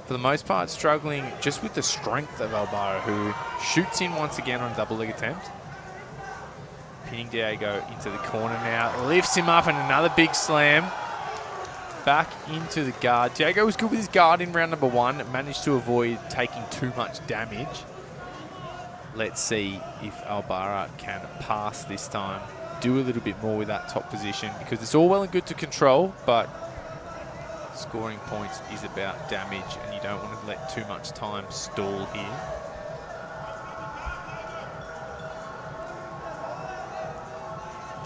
For the most part, struggling just with the strength of Albara, who shoots in once again on a double leg attempt. Pinning Diego into the corner now. Lifts him up and another big slam. Back into the guard. Diego was good with his guard in round number 1. Managed to avoid taking too much damage. Let's see if Albara can pass this time. Do a little bit more with that top position, because it's all well and good to control, but scoring points is about damage and you don't want to let too much time stall here.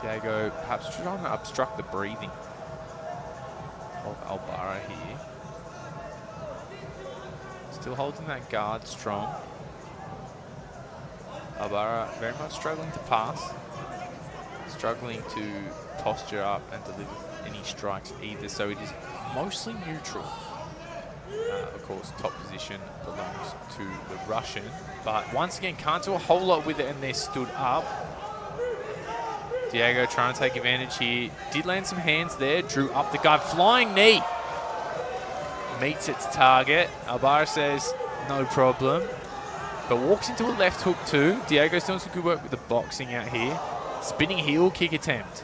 Diego perhaps trying to obstruct the breathing of Albara here. Still holding that guard strong. Albara very much struggling to pass. Struggling to posture up and deliver any strikes either, so it is mostly neutral. Of course, top position belongs to the Russian, but once again can't do a whole lot with it, and they're stood up. Diego trying to take advantage here. Did land some hands there, drew up the guard. Flying knee. Meets its target. Albara says, no problem. But walks into a left hook too. Diego's doing some good work with the boxing out here. Spinning heel kick attempt.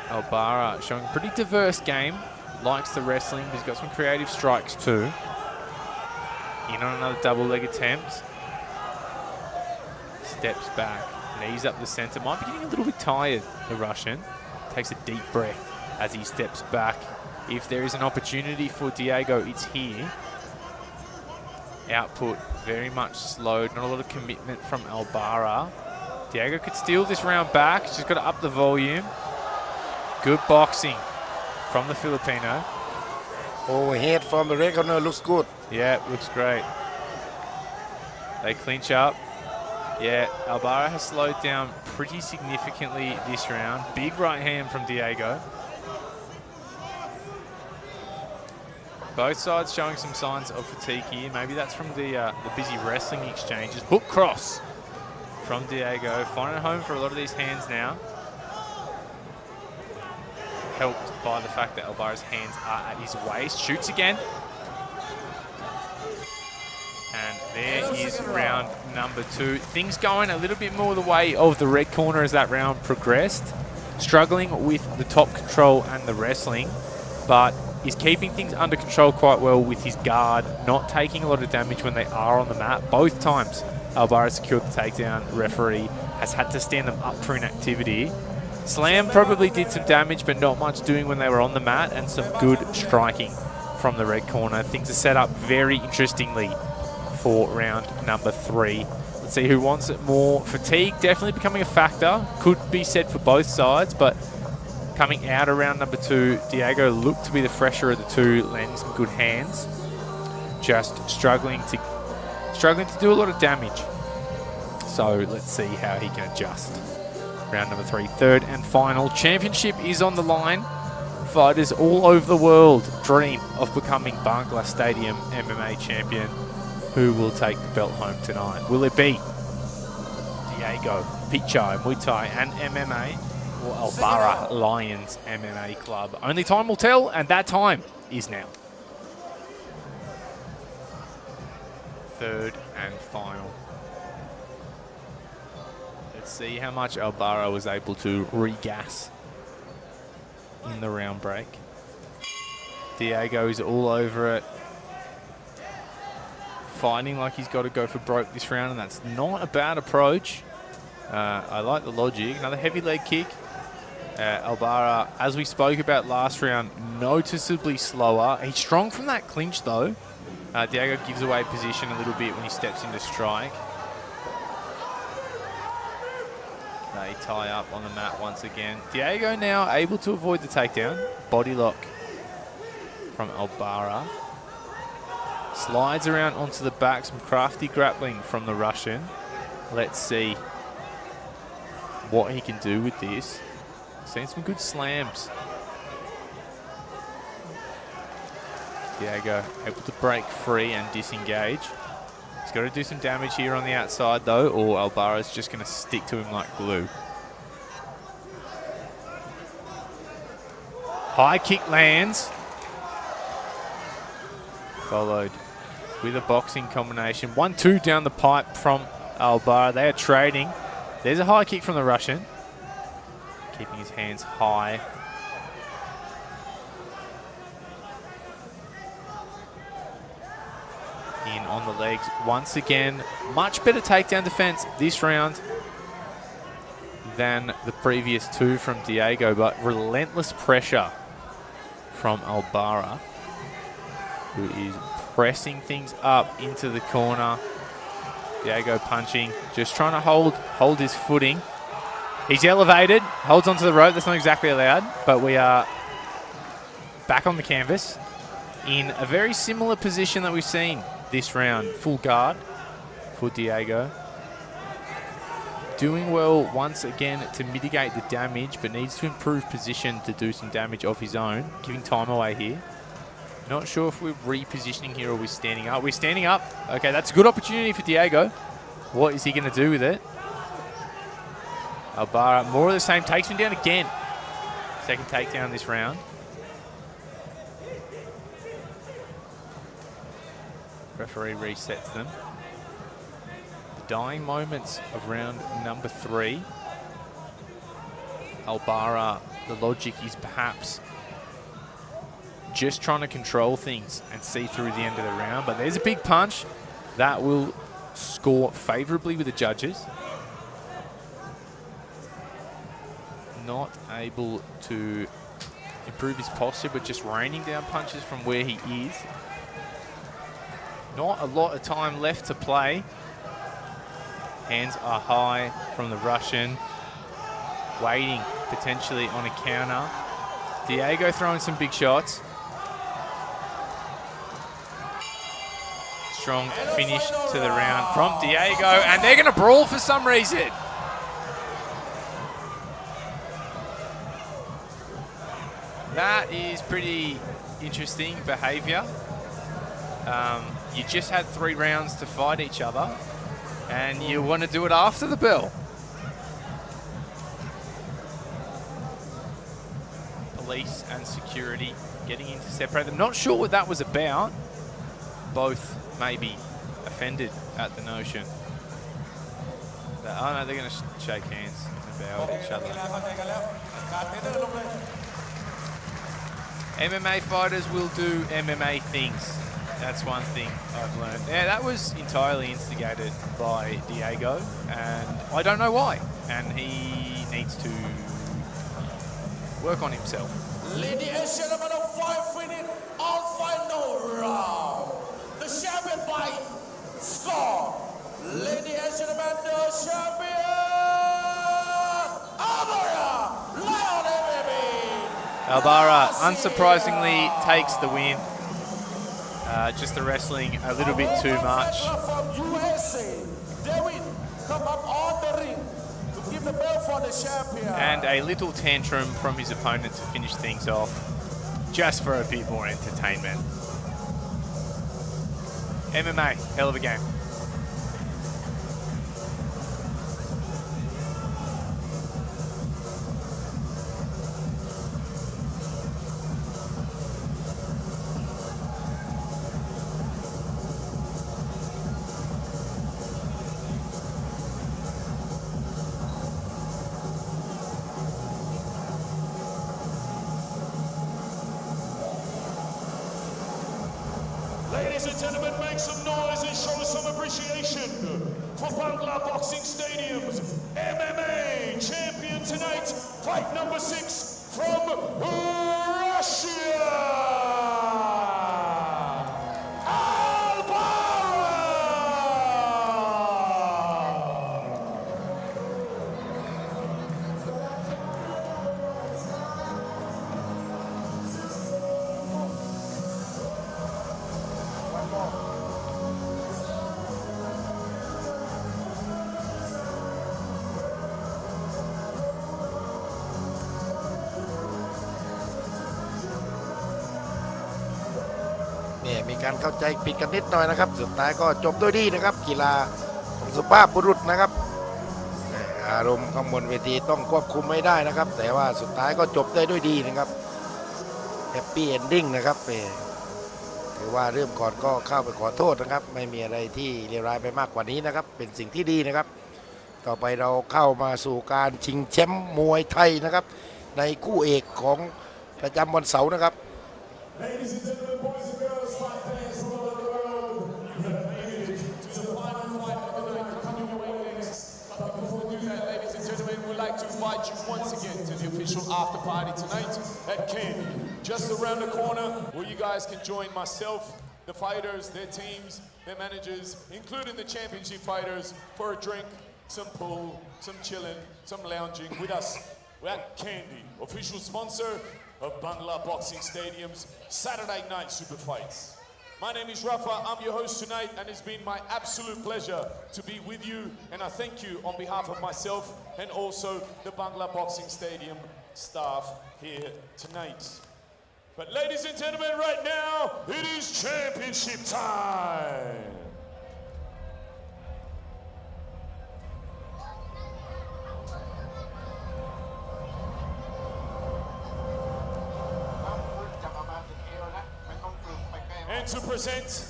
Albara showing a pretty diverse game. Likes the wrestling, but he's got some creative strikes too. In on another double leg attempt. Steps back, knees up the center. Might be getting a little bit tired, the Russian. Takes a deep breath as he steps back. If there is an opportunity for Diego, it's here. Output very much slowed, not a lot of commitment from Albara. Diego could steal this round back, just got to up the volume. Good boxing from the Filipino. Overhead from the red corner looks good. Yeah, looks great. They clinch up. Yeah, Albara has slowed down pretty significantly this round. Big right hand from Diego. Both sides showing some signs of fatigue here. Maybe that's from the busy wrestling exchanges. Hook cross from Diego. Finding a home for a lot of these hands now. Helped by the fact that Albara's hands are at his waist. Shoots again. And there is round number 2. Things going a little bit more the way of the red corner as that round progressed. Struggling with the top control and the wrestling, but is keeping things under control quite well with his guard, not taking a lot of damage when they are on the mat. Both times Albara secured the takedown. Referee has had to stand them up for inactivity. Slam probably did some damage, but not much doing when they were on the mat, and some good striking from the red corner. Things are set up very interestingly for round number 3. Let's see who wants it more. Fatigue definitely becoming a factor. Could be said for both sides, but coming out of round number 2, Diego looked to be the fresher of the two, landing some good hands. Just struggling to do a lot of damage. So let's see how he can adjust. Round number 3, third and final. Championship is on the line. Fighters all over the world dream of becoming Bangla Stadium MMA champion. Who will take the belt home tonight? Will it be Diego Pichai, Muay Thai and MMA, or Albara Lions MMA Club? Only time will tell, and that time is now. Third and final. Let's see how much Albara was able to regas in the round break. Diego is all over it. Fighting like he's got to go for broke this round, and that's not a bad approach. I like the logic. Another heavy leg kick. Albara, as we spoke about last round, noticeably slower. He's strong from that clinch, though. Diego gives away position a little bit when he steps into strike. They tie up on the mat once again. Diego now able to avoid the takedown. Body lock from Albara. Slides around onto the back, some crafty grappling from the Russian. Let's see what he can do with this. Seen some good slams. Diego able to break free and disengage. He's got to do some damage here on the outside though, or Albara's just going to stick to him like glue. High kick lands. Followed with a boxing combination. 1-2 down the pipe from Albara. They are trading. There's a high kick from the Russian. Keeping his hands high. In on the legs once again. Much better takedown defense this round than the previous 2 from Diego, but relentless pressure from Albara, who is pressing things up into the corner. Diego punching, just trying to hold his footing. He's elevated, holds onto the rope. That's not exactly allowed, but we are back on the canvas in a very similar position that we've seen this round. Full guard for Diego. Doing well once again to mitigate the damage, but needs to improve position to do some damage of his own. Giving time away here. Not sure if we're repositioning here or we're standing up. We're standing up. Okay, that's a good opportunity for Diego. What is he going to do with it? Albara, more of the same. Takes him down again. Second takedown this round. Referee resets them. The dying moments of round number 3. Albara, the logic is perhaps just trying to control things and see through the end of the round. But there's a big punch that will score favorably with the judges. Not able to improve his posture, but just raining down punches from where he is. Not a lot of time left to play. Hands are high from the Russian. Waiting potentially on a counter. Diego throwing some big shots. Strong finish to the round from Diego, and they're going to brawl for some reason. That is pretty interesting behavior. You just had 3 rounds to fight each other, and you want to do it after the bell. Police and security getting in to separate them. Not sure what that was about. Both maybe offended at the notion that, oh no, they're going to shake hands and bow at each other. MMA fighters will do MMA things. That's one thing I've learned. Yeah, that was entirely instigated by Diego, and I don't know why. And he needs to work on himself. Ladies and gentlemen, of 5 minutes on final round. The champion by score. Ladies and gentlemen, the champion, Albara, Lion MMA. Albara, unsurprisingly, takes the win. Just the wrestling a little bit too much. From USA, David, come up on the ring to give the bell for the champion. And a little tantrum from his opponent to finish things off, just for a bit more entertainment. MMA, hell of a game. Ladies and gentlemen, make some noise and show some appreciation for Bangla Boxing Stadium's MMA champion tonight, fight number 6 from Russia,มีการเข้าใจผิดกันนิดหน่อยนะครับสุดท้ายก็จบด้วยดีนะครับกีฬาของสุภาพบุรุษนะครับอารมณ์ข้างบนเวทีต้องควบคุมไม่ได้นะครับแต่ว่าสุดท้ายก็จบได้ด้วยดีนะครับแฮปปี้เอนดิ้งนะครับถือว่าเริ่มก่อนก็เข้าไปขอโทษนะครับไม่มีอะไรที่เลวร้ายไปมากกว่านี้นะครับเป็นสิ่งที่ดีนะครับต่อไปเราเข้ามาสู่การชิงแชมป์มวยไทยนะครับในคู่เอกของประจำวันเสาร์นะครับ Ladies and gentlemen, boys and girls, fight fans from all over the world, we have made it to the final fight of the night. Come on, your way next. But before we do that, ladies and gentlemen, we'd like to invite you once again to the official after party tonight at Candy, just around the corner, where you guys can join myself, the fighters, their teams, their managers, including the championship fighters, for a drink, some pool, some chilling, some lounging with us. We're at Candy, official sponsor of Bangla Boxing Stadium's Saturday night super fights. My name is Rafa, I'm your host tonight, and it's been my absolute pleasure to be with you, and I thank you on behalf of myself and also the Bangla Boxing Stadium staff here tonight. But ladies and gentlemen, right now, it is championship time. And to present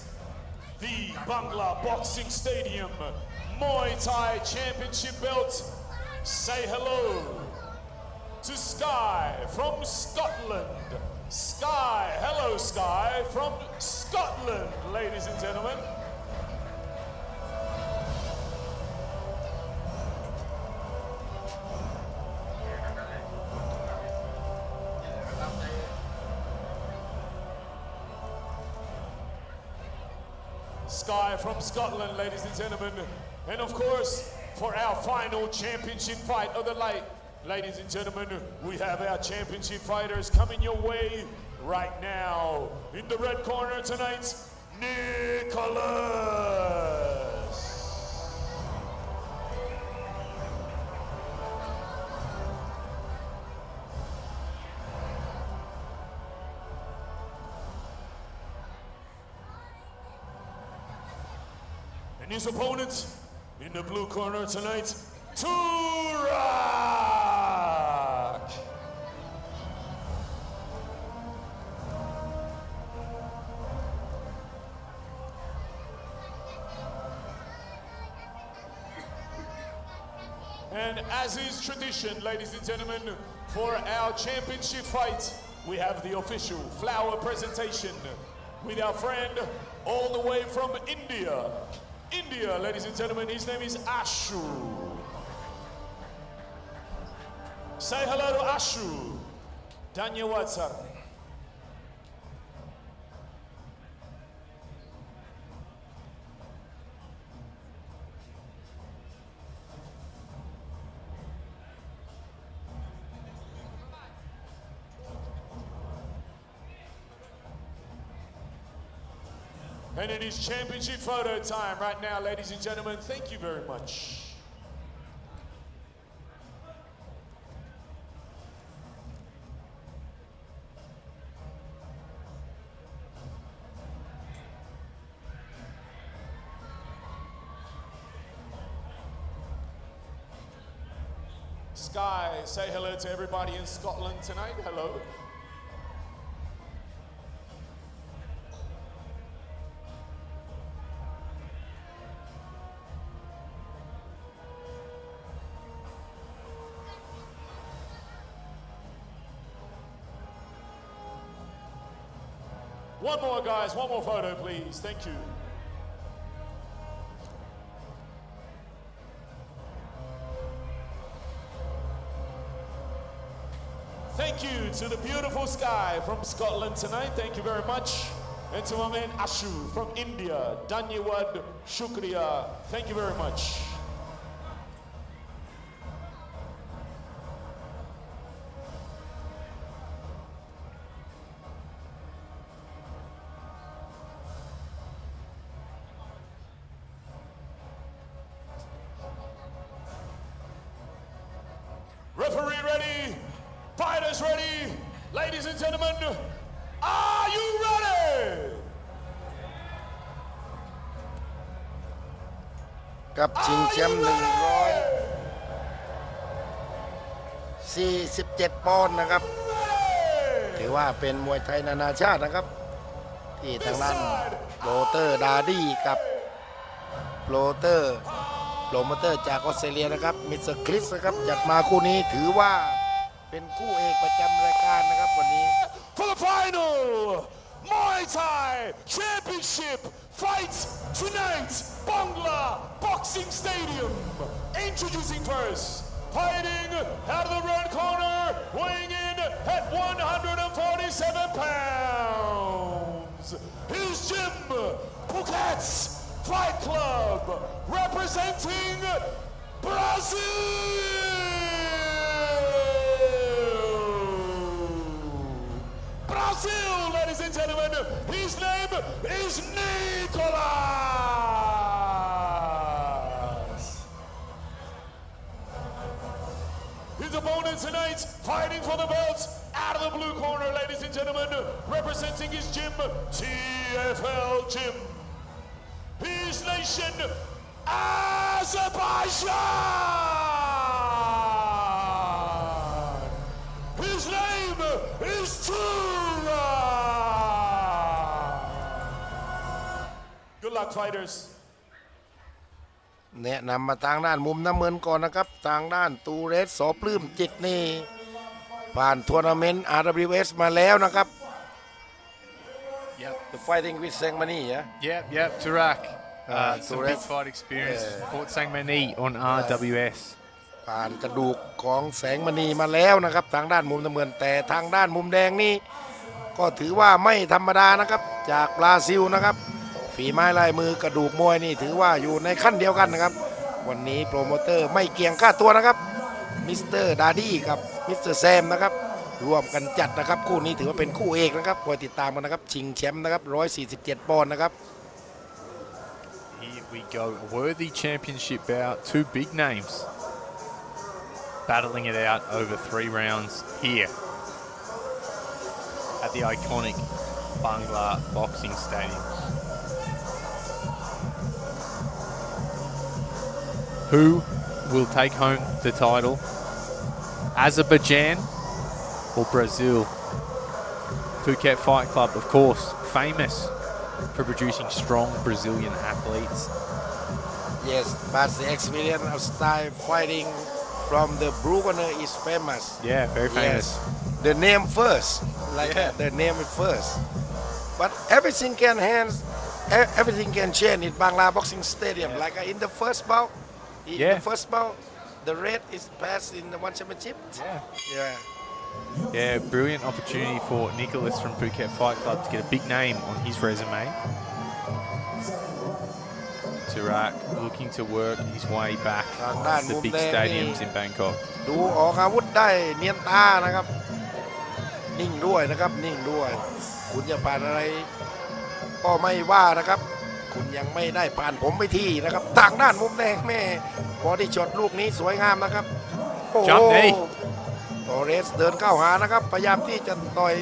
the Bangla Boxing Stadium Muay Thai Championship belt, say hello to Sky from Scotland, Sky, hello Sky, from Scotland, ladies and gentlemen. Sky from Scotland, ladies and gentlemen. And of course, for our final championship fight of the night, ladies and gentlemen, we have our championship fighters coming your way right now. In the red corner tonight, Nicholas. And his opponent in the blue corner tonight, Turak. And as is tradition, ladies and gentlemen, for our championship fight, we have the official flower presentation with our friend all the way from India. India, ladies and gentlemen, his name is Ashu. Say hello to Ashu. Dhanyawad sir. And it is championship photo time right now, ladies and gentlemen. Thank you very much. Sky, say hello to everybody in Scotland tonight. Hello. One more, guys. One more photo, please. Thank you. Thank you to the beautiful Sky from Scotland tonight. Thank you very much. And to my man Ashu from India. Dhanyawad Shukriya. Thank you very much. Referee ready, fighters ready, ladies and gentlemen, are you ready? กับชิงแชมป์147 ปอนด์นะครับถือว่าเป็นมวยไทยนานาชาตินะครับที่ทางด้านโปรเตอร์ดาดี้กับโปรโมเตอร์จากออสเตรเลียนะครับมิสเตอร์คริสนะครับจัดมาคู่นี้ถือว่าเป็นคู่เอกประจำรายการนะครับวันนี้ For the final Muay Thai Championship fight tonight, Bangla Boxing Stadium. Introducing first, fighting out of the red corner, weighing in at 147 pounds. His gym, Phuket's Fight Club, representing Brazil. Brazil, ladies and gentlemen, his name is Nicholas. His opponent tonight, fighting for the belt, out of the blue corner, ladies and gentlemen, representing his gym, TFL Gym. His nation, Azerbaijan. His name is Turak. Good luck, fighters. แนะนำมาทางด้านมุมน้ำเงินก่อนนะครับทางด้านตูเรสสอปลื้มจิตนี่ผ่านทัวร์นาเมนต์ RWS มาแล้วนะครับ Yep. The fighting with Sangmani, yeah? Yep. Turak. Some big Turak. fight experience. Yeah. Fought Sangmani on RWS. ผ่านกระดูกของแสงมณีมาแล้วนะครับทางด้านมุมน้ำเงินแต่ทางด้านมุมแดงนี่ก็ถือว่าไม่ธรรมดานะครับจากบราซิลนะครับฝีไม้ลายมือกระดูกมวยนี่ถือว่าอยู่ในขั้นเดียวกันนะครับวันนี้โปรโมเตอร์ไม่เกี่ยงค่าตัวนะครับมิสเตอร์ดาดี้กับมิสเตอร์แซมนะครับร่วมกันจัดนะครับคู่นี้ถือว่าเป็นคู่เอกนะครับคอยติดตามกันนะครับชิงแชมป์นะครับ147 ปอนด์นะครับ Here we go. A worthy championship bout. Two big names battling it out over 3 rounds here at the iconic Bangla Boxing Stadium. Who will take home the title? Azerbaijan or Brazil? Phuket Fight Club, of course, famous for producing strong Brazilian athletes. Yes, but the experience of style fighting from the blue corner is famous. Yeah, very famous. Yes, the name first, like the name is first. But everything can everything can change in Bangla Boxing Stadium. Like in the first bout, the red is passed in the one championship. Yeah, brilliant opportunity for Nicholas from Phuket Fight Club to get a big name on his resume. Turak looking to work his way back to the big stadiums in Bangkok. ดูออกอาวุธได้เนียนตานะครับนิ่งด้วยนะครับนิ่งด้วยคุณจะผ่านอะไรก็ไม่ว่านะครับคุณยังไม่ได้ผ่านผมไปที่นะครับทางด้านมุมแดงแม่บอดี้ช็อตลูกนี้สวยงามนะครับโอ้โหโตเรสเดินเข้าหานะครับพยายามที่จะต่อย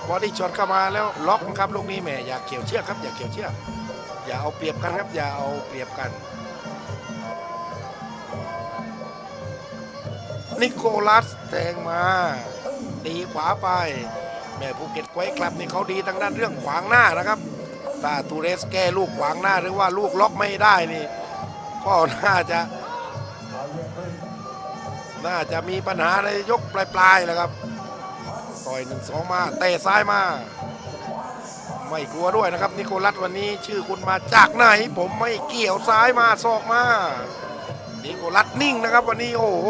บอดี้ช็อตเข้ามาแล้วล็อกครับลูกนี้แม่อย่าเกี่ยวเชือกครับอย่าเกี่ยวเชือกอย่าเอาเปรียบกันครับอย่าเอาเปรียบกันนิโคลัสแทงมาตีขวาไปแม่ภูเก็ตไว้คลับนี่เขาดีทางด้านเรื่องขวางหน้านะครับถ้าตูเรสแก้ลูกขวางหน้าหรือว่าลูกล็อกไม่ได้นี่ก็น่าจะมีปัญหาในยกปลายๆแหละครับต่อย 1-2 มาเตะซ้ายมาไม่กลัวด้วยนะครับนิโคลัสวันนี้ชื่อคุณมาจากไหนผมไม่เกี่ยวซ้ายมาศอกมานิโคลัสนิ่งนะครับวันนี้โอ้โห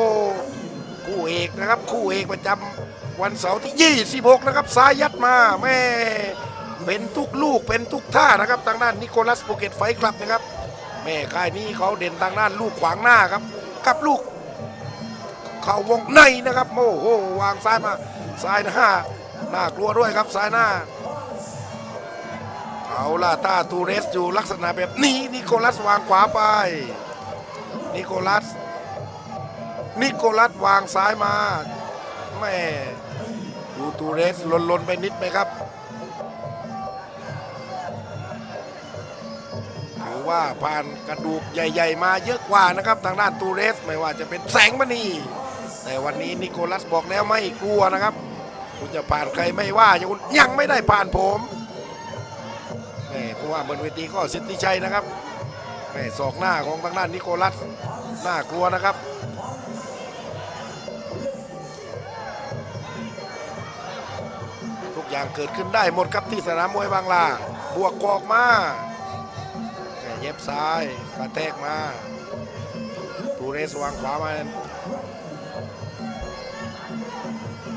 คู่เอกนะครับคู่เอกประจำวันเสาร์ที่26นะครับซ้ายยัดมาแม่เป็นทุกลูกเป็นทุกท่านะครับทางด้านนิโคลัสภูเก็ตไฟท์คลับนะครับแม่ค่ายนี้เขาเด่นทางด้านลูกขวางหน้าครับกับลูกเข่าวงในนะครับโอ้โหวางซ้ายมาซ้ายหน้าน่ากลัวด้วยครับซ้ายหน้าเอาล่ะถ้าตูเรสอยู่ลักษณะแบบนี้นิโคลัสวางขวาไปนิโคลัสวางซ้ายมาแม่ดูตูเรสลนไปนิดไหมครับถือว่าผ่านกระดูกใหญ่ๆมาเยอะกว่านะครับทางด้านตูเรสไม่ว่าจะเป็นแสงมณีแต่วันนี้นิโคลัสบอกแล้วไม่กลัวนะครับคุณจะผ่านใครไม่ว่าคุณยังไม่ได้ผ่านผมเพราะว่าบนเวทีก็สิทธิชัยนะครับแม่ศอกหน้าของทางด้านนิโคลัสน่ากลัวนะครับทุกอย่างเกิดขึ้นได้หมดครับที่สนามมวยบางลาบวกกอกมาเย็บซ้ายกระแทกมาตูเรสวางขวามา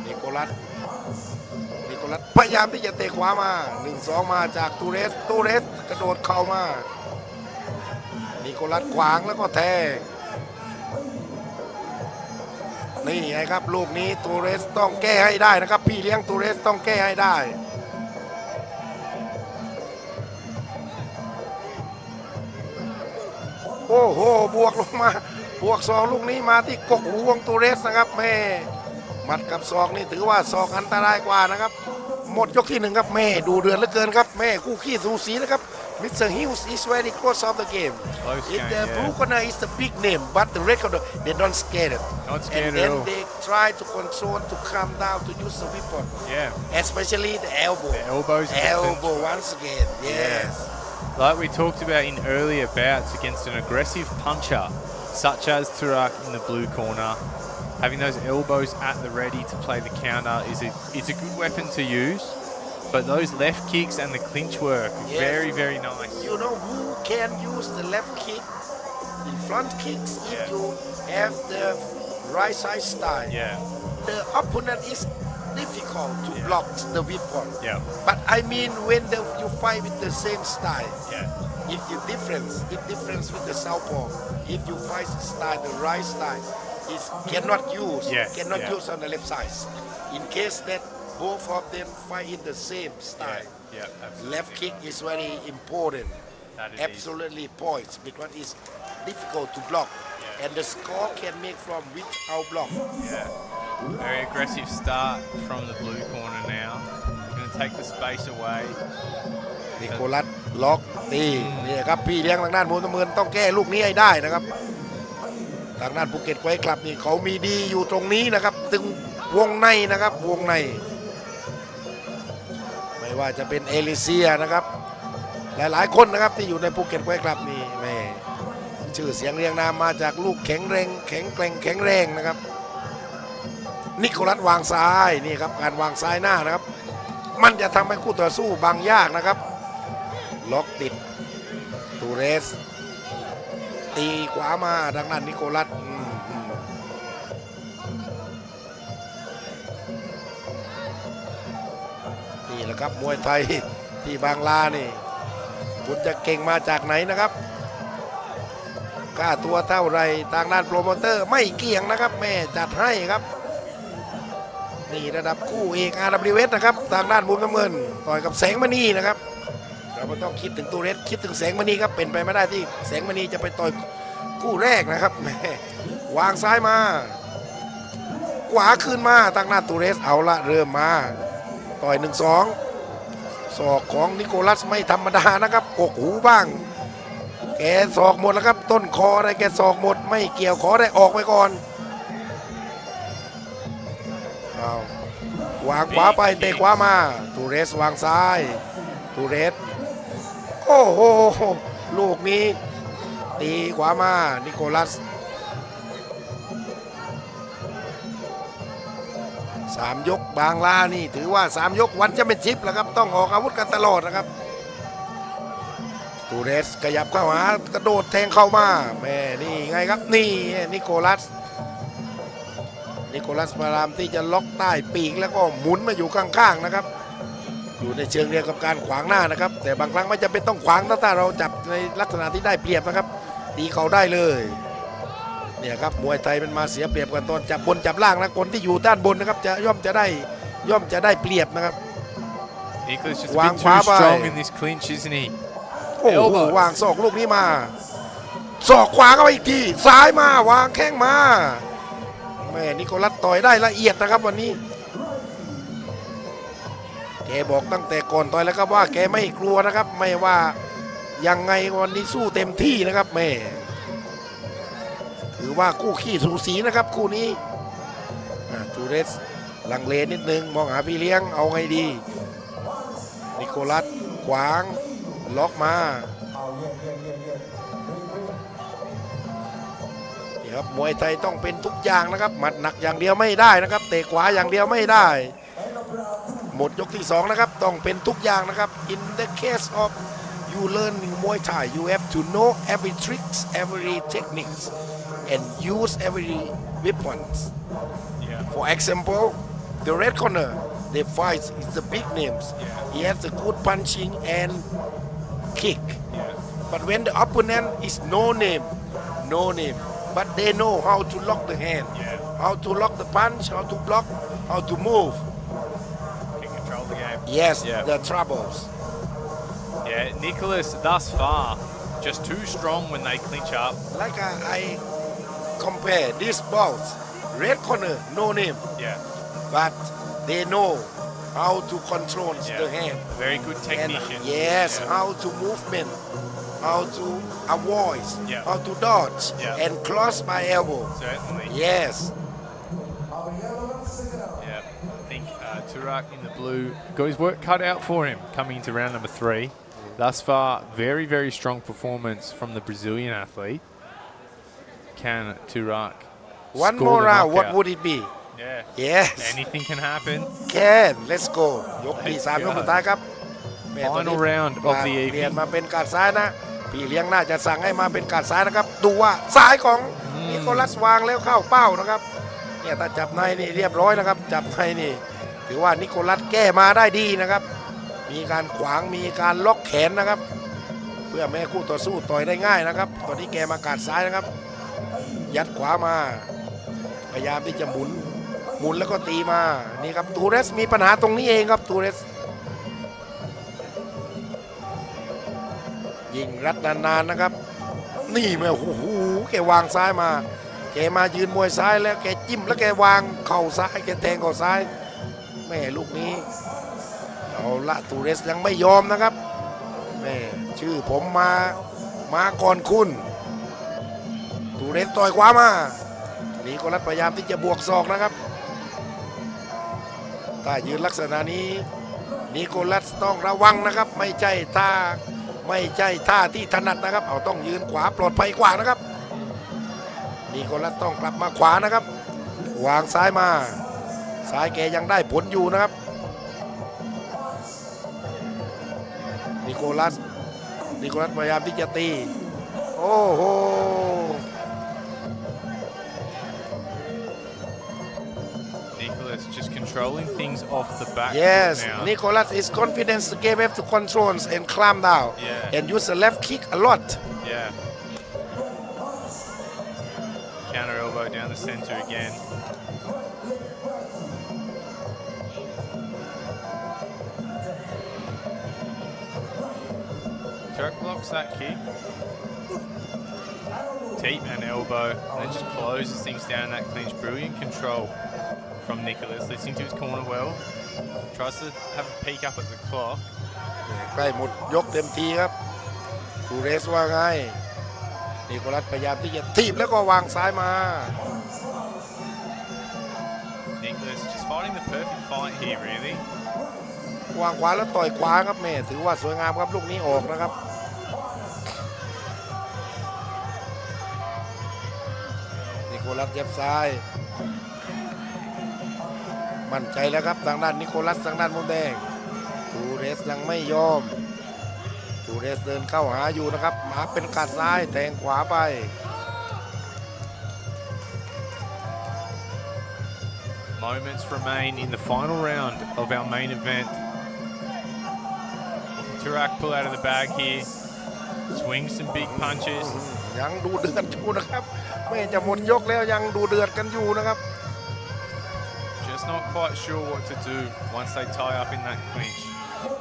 นิโคลัสพยายามที่จะเตะขวามา 1-2 มาจากตูเรสกระโดดเข่ามานิโคลัสขวางแล้วก็แทงนี่ไงครับลูกนี้ตูเรสต้องแก้ให้ได้นะครับพี่เลี้ยงตูเรสต้องแก้ให้ได้โอ้โหบวกลงมาบวกศอกลูกนี้มาที่กกหูของตูเรสนะครับแม่หมัดกับศอกนี่ถือว่าศอกอันตรายกว่านะครับหมดยกที่1ครับแม่ดูเดือดเหลือเกินครับแม่คู่ขี้สูสีนะครับ Mr. Hughes is very close of the game. In the blue corner is the big name, but the red corner they don't scare it. And then they try to control to calm down to use the weapon. Yeah. Especially the elbow. The elbows. Elbow once again. Yes. Like we talked about in earlier bouts against an aggressive puncher, such as Turak in the blue corner. Having those elbows at the ready to play the counter is a good weapon to use. but those left kicks and the clinch work, Yes. very, very nice. You know who can use the left kick in front kicks if Yeah. you have the right side style. Yeah, The opponent is difficult to block the weapon. yeah, But I mean when you fight with the same style. yeah, If difference with the southpaw, if you fight style, the right style, is cannot use, Yeah. use on the left side. In case that both of them fight in the same style, yeah. left kick is very important. That is Absolutely points because it's difficult to block, and the score can make from without block. Yeah. Very aggressive start from the blue corner now. Going to take the space away. นิโคลัสล็อกตีนี่ครับพี่เลี้ยงทางด้านมุมน้ำเงินต้องแก้ลูกนี้ให้ได้นะครับทางด้านภูเก็ตไว้คลับนี่เขามีดีอยู่ตรงนี้นะครับตึงวงในนะครับวงในไม่ว่าจะเป็นเอลิเซียนะครับหลายๆคนนะครับที่อยู่ในภูเก็ตไว้คลับนี่แม่ชื่อเสียงเรียงนามมาจากลูกแข็งแรงแข็งแกร่งแข็งแรงนะครับนิโคลัสวางซ้ายนี่ครับการวางซ้ายหน้านะครับมันจะทำให้คู่ต่อสู้บังยากนะครับล็อกติดตูเรสตีขวามาทางด้านนิโคลัสนี่แหละครับมวยไทยที่บางลานี่คุณจะเก่งมาจากไหนนะครับค่าตัวเท่าไรทางด้านโปรโมเตอร์ไม่เกี่ยงนะครับแม่จัดให้ครับนี่ระดับคู่เอก RWS นะครับทางด้านมุมน้ำเงินต่อยกับแสงมณีนะครับเราไม่ต้องคิดถึงตูเรสคิดถึงแสงมณีครับเป็นไปไม่ได้ที่แสงมณีจะไปต่อยคู่แรกนะครับแม่วางซ้ายมาขวาขึ้นมาทางด้านตูเรสเอาละเริ่มมาต่อย1-2ศอกของนิโคลัสไม่ธรรมดานะครับกกหูบ้างแกศอกหมดแล้วครับต้นคอได้แกศอกหมดไม่เกี่ยวขอได้ออกไปก่อนวางขวาไปเตะขวามาตูเรสวางซ้ายตูเรสโอ้โหลูกนี้ตีขวามานิโคลัส3 ยกบางลานี่ถือว่า3 ยกวันจะเป็นชิปแล้วครับต้องออกอาวุธกันตลอดนะครับตูเรสขยับเข้าหากระโดดแทงเข้ามาแม่นี่ไงครับนี่นิโคลัสพยายามที่จะล็อกใต้ปีกแล้วก็หมุนมาอยู่ข้างๆนะครับอยู่ในเชิงเดียวกับการขวางหน้านะครับแต่บางครั้งไม่จำเป็นต้องขวางถ้าเราจับในลักษณะที่ได้เปรียบนะครับตีเขาได้เลยเนี่ยครับมวยไทยมันมาเสียเปรียบกันตอนจับบนจับล่างนะคนที่อยู่ด้านบนนะครับจะย่อมจะได้เปรียบนะครับ Nicholas just a วาง bit ขวา too ไป strong in this clinch, isn't he? โอ้โหวางศอกลูกนี้มาศอกขวาเข้าไปอีกทีซ้ายมาวางแข้งมาแม่นิโคลัสต่อยได้ละเอียดนะครับวันนี้แกบอกตั้งแต่ก่อนต่อยแล้วครับว่าแกไม่กลัวนะครับไม่ว่ายังไงวันนี้สู้เต็มที่นะครับแม่ถือว่าคู่ขี้สูสีนะครับคู่นี้ตูเรสลังเลนิดนึงมองหาพี่เลี้ยงเอาไงดีนิโคลัสขวางล็อกมาครับมวยไทยต้องเป็นทุกอย่างนะครับหมัดหนักอย่างเดียวไม่ได้นะครับเตะขวาอย่างเดียวไม่ได้หมดยกที่2นะครับต้องเป็นทุกอย่างนะครับ in the case of you learn Muay Thai you have to know every tricks every techniques and use every weapons for example the red corner they fight is the big names he has a good punching and kick but when the opponent is no name but they know how to lock the hand, how to lock the punch, how to block, how to move. Can control the game. Yes, the troubles. Yeah, Nicholas thus far just too strong when they clinch up. Like I compare these bouts, red corner, no name, but they know how to control the hand. A very good technician. And how to movement, how to avoid, how to dodge, and cross by elbow. Certainly. Yes. Yeah, I think Turak in the blue got his work cut out for him coming into round number 3. Thus far, very, very strong performance from the Brazilian athlete. Can Turak One score more the round, what knockout? would it be? Yeah. yes Anything can happen. can let's go ยกที่ Let's 3 ย go. กสุดท้ายครับแม่ตอน Final นี้ round ป of ลา the เปลี่ยน evening. มาเป็นการซ้ายนะพี่เลี้ยงน่าจะสั่งให้มาเป็นการซ้ายนะครับดูว่าซ้ายของนิโคลัสวางแล้วเข้าเป้านะครับเนี่ยถ้าจับในนี่เรียบร้อยนะครับจับในนี่ถือว่านิโคลัสแก้มาได้ดีนะครับมีการขวางมีการล็อกแขนนะครับเพื่อไม่ให้คู่ต่อสู้ต่อยได้ง่ายนะครับตอนนี้แกมาการซ้ายนะครับยัดขวามาพยายามที่จะหมุนแล้วก็ตีมานี่ครับตูเรสมีปัญหาตรงนี้เองครับตูเรสยิงรัดนานๆนะครับนี่แม่โอ้โหแกวางซ้ายมาแกมายืนมวยซ้ายแล้วแกจิ้มแล้วแกวางเข่าซ้ายแกแทงเข่าซ้ายแม่ลูกนี้เอาละตูเรสยังไม่ยอมนะครับแม่ชื่อผมมาก่อนคุณตูเรสต่อยขวามานี่ก็รัดพยายามที่จะบวกศอกนะครับถ้ายืนลักษณะนี้นิโคลัสต้องระวังนะครับไม่ใช่ท่าที่ถนัดนะครับเอาต้องยืนขวาปลอดภัยกว่านะครับนิโคลัสต้องกลับมาขวานะครับวางซ้ายมาซ้ายแกยังได้ผลอยู่นะครับนิโคลัสพยายามที่จะตีโอ้โหNicholas just controlling things off the back. Yes, now. Nicholas is confident to give up to controls and climb down Yeah. and use the left kick a lot. Yeah. Counter elbow down the center again. Turk blocks that kick. Teep and elbow, and then just closes things down in that clinch. Brilliant control from Nicholas, listening to his corner well. Tries to have a peek up at the clock. ใกล้หมดยกเต็มทีครับตูเรสว่าไงนิโคลัสพยายามที่จะทีบแล้วก็วางซ้ายมา Nicholas just fighting the perfect fight here, really. วางขวาแล้วต่อยขวาครับแม่ถือว่าสวยงามครับลูกนี้ออกนะครับนิโคลัสเย็บซ้ายมั่นใจแล้วครับทางด้านนิโคลัสทางด้านมุมแดงตูเรสยังไม่ยอมตูเรสเดินเข้าหาอยู่นะครับมาเป็นกัดซ้ายแทงขวาไป Moments remain in the final round of our main event. Turak pull out of the bag here. Swing some big punches. ยังดูเดือดอยู่นะครับไม่จะหมดยกแล้วยังดูเดือดกันอยู่นะครับ Just not quite sure what to do once they tie up in that clinch.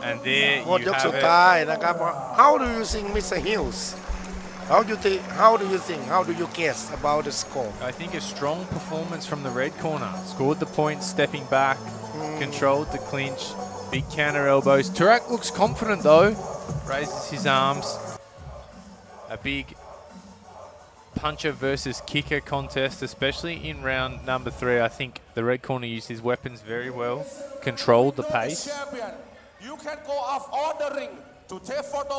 And there หมด you ยกสุด have ท้าย it. นะครับ How do you think Mr. Hills How do you think How do you guess about the score I think a strong performance from the red corner. Scored the points, stepping back, controlled the clinch, big counter elbows. Turak looks confident though. Raises his arms. A big puncher versus kicker contest, especially in round number 3. I think the red corner used his weapons very well, controlled the pace. Champion, you can go off on the ring to take photo.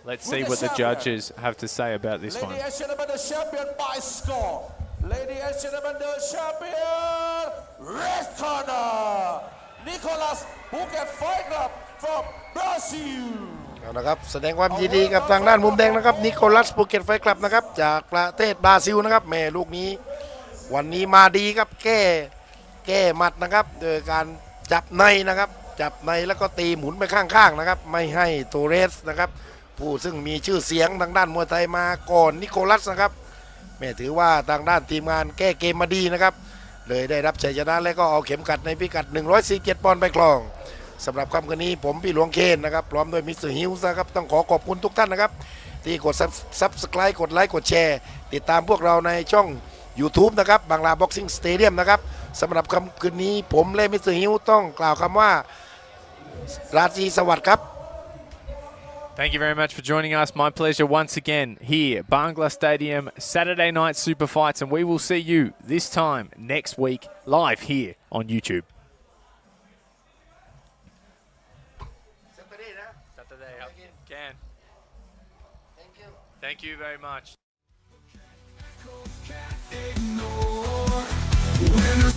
Let's see what the judges have to say about this one. Ladies and gentlemen, the champion by score. Ladies and gentlemen, the champion, red corner, Nicholas Phuket Fight Club from Brazil. เอาละครับแสดงความยินดีกับทางด้านมุมแดงนะครับนิโคลัสภูเก็ตไฟท์คลับนะครับจากประเทศบราซิลนะครับแม่ลูกนี้วันนี้มาดีครับแก้หมัดนะครับโดยการจับในนะครับจับในแล้วก็ตีหมุนไปข้างๆนะครับไม่ให้โตเรสนะครับผู้ซึ่งมีชื่อเสียงทางด้านมวยไทยมาก่อนนิโคลัสนะครับแม่ถือว่าทางด้านทีมงานแก้เกมมาดีนะครับเลยได้รับชัยชนะและก็เอาเข็มขัดในพิกัด147ปอนด์ไปครองสำหรับค่ำคืนนี้ผมพี่หลวงเคนนะครับพร้อมด้วยมิสเตอร์ฮิลส์นะครับต้องขอบคุณทุกท่านนะครับที่กด Subscribe กดไลค์กดแชร์ติดตามพวกเราในช่อง YouTube นะครับบางลาบ็อกซิ่งสเตเดียมนะครับสำหรับค่ำคืนนี้ผมและมิสเตอร์ฮิลส์ต้องกล่าวคำว่าราตรีสวัสดิ์ครับ Thank you very much for joining us. My pleasure once again here, Bangla Stadium, Saturday night super fights, and we will see you this time next week live here on YouTube. Saturday, can. Thank you very much. Can't ignore. Winners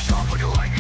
Chop like you like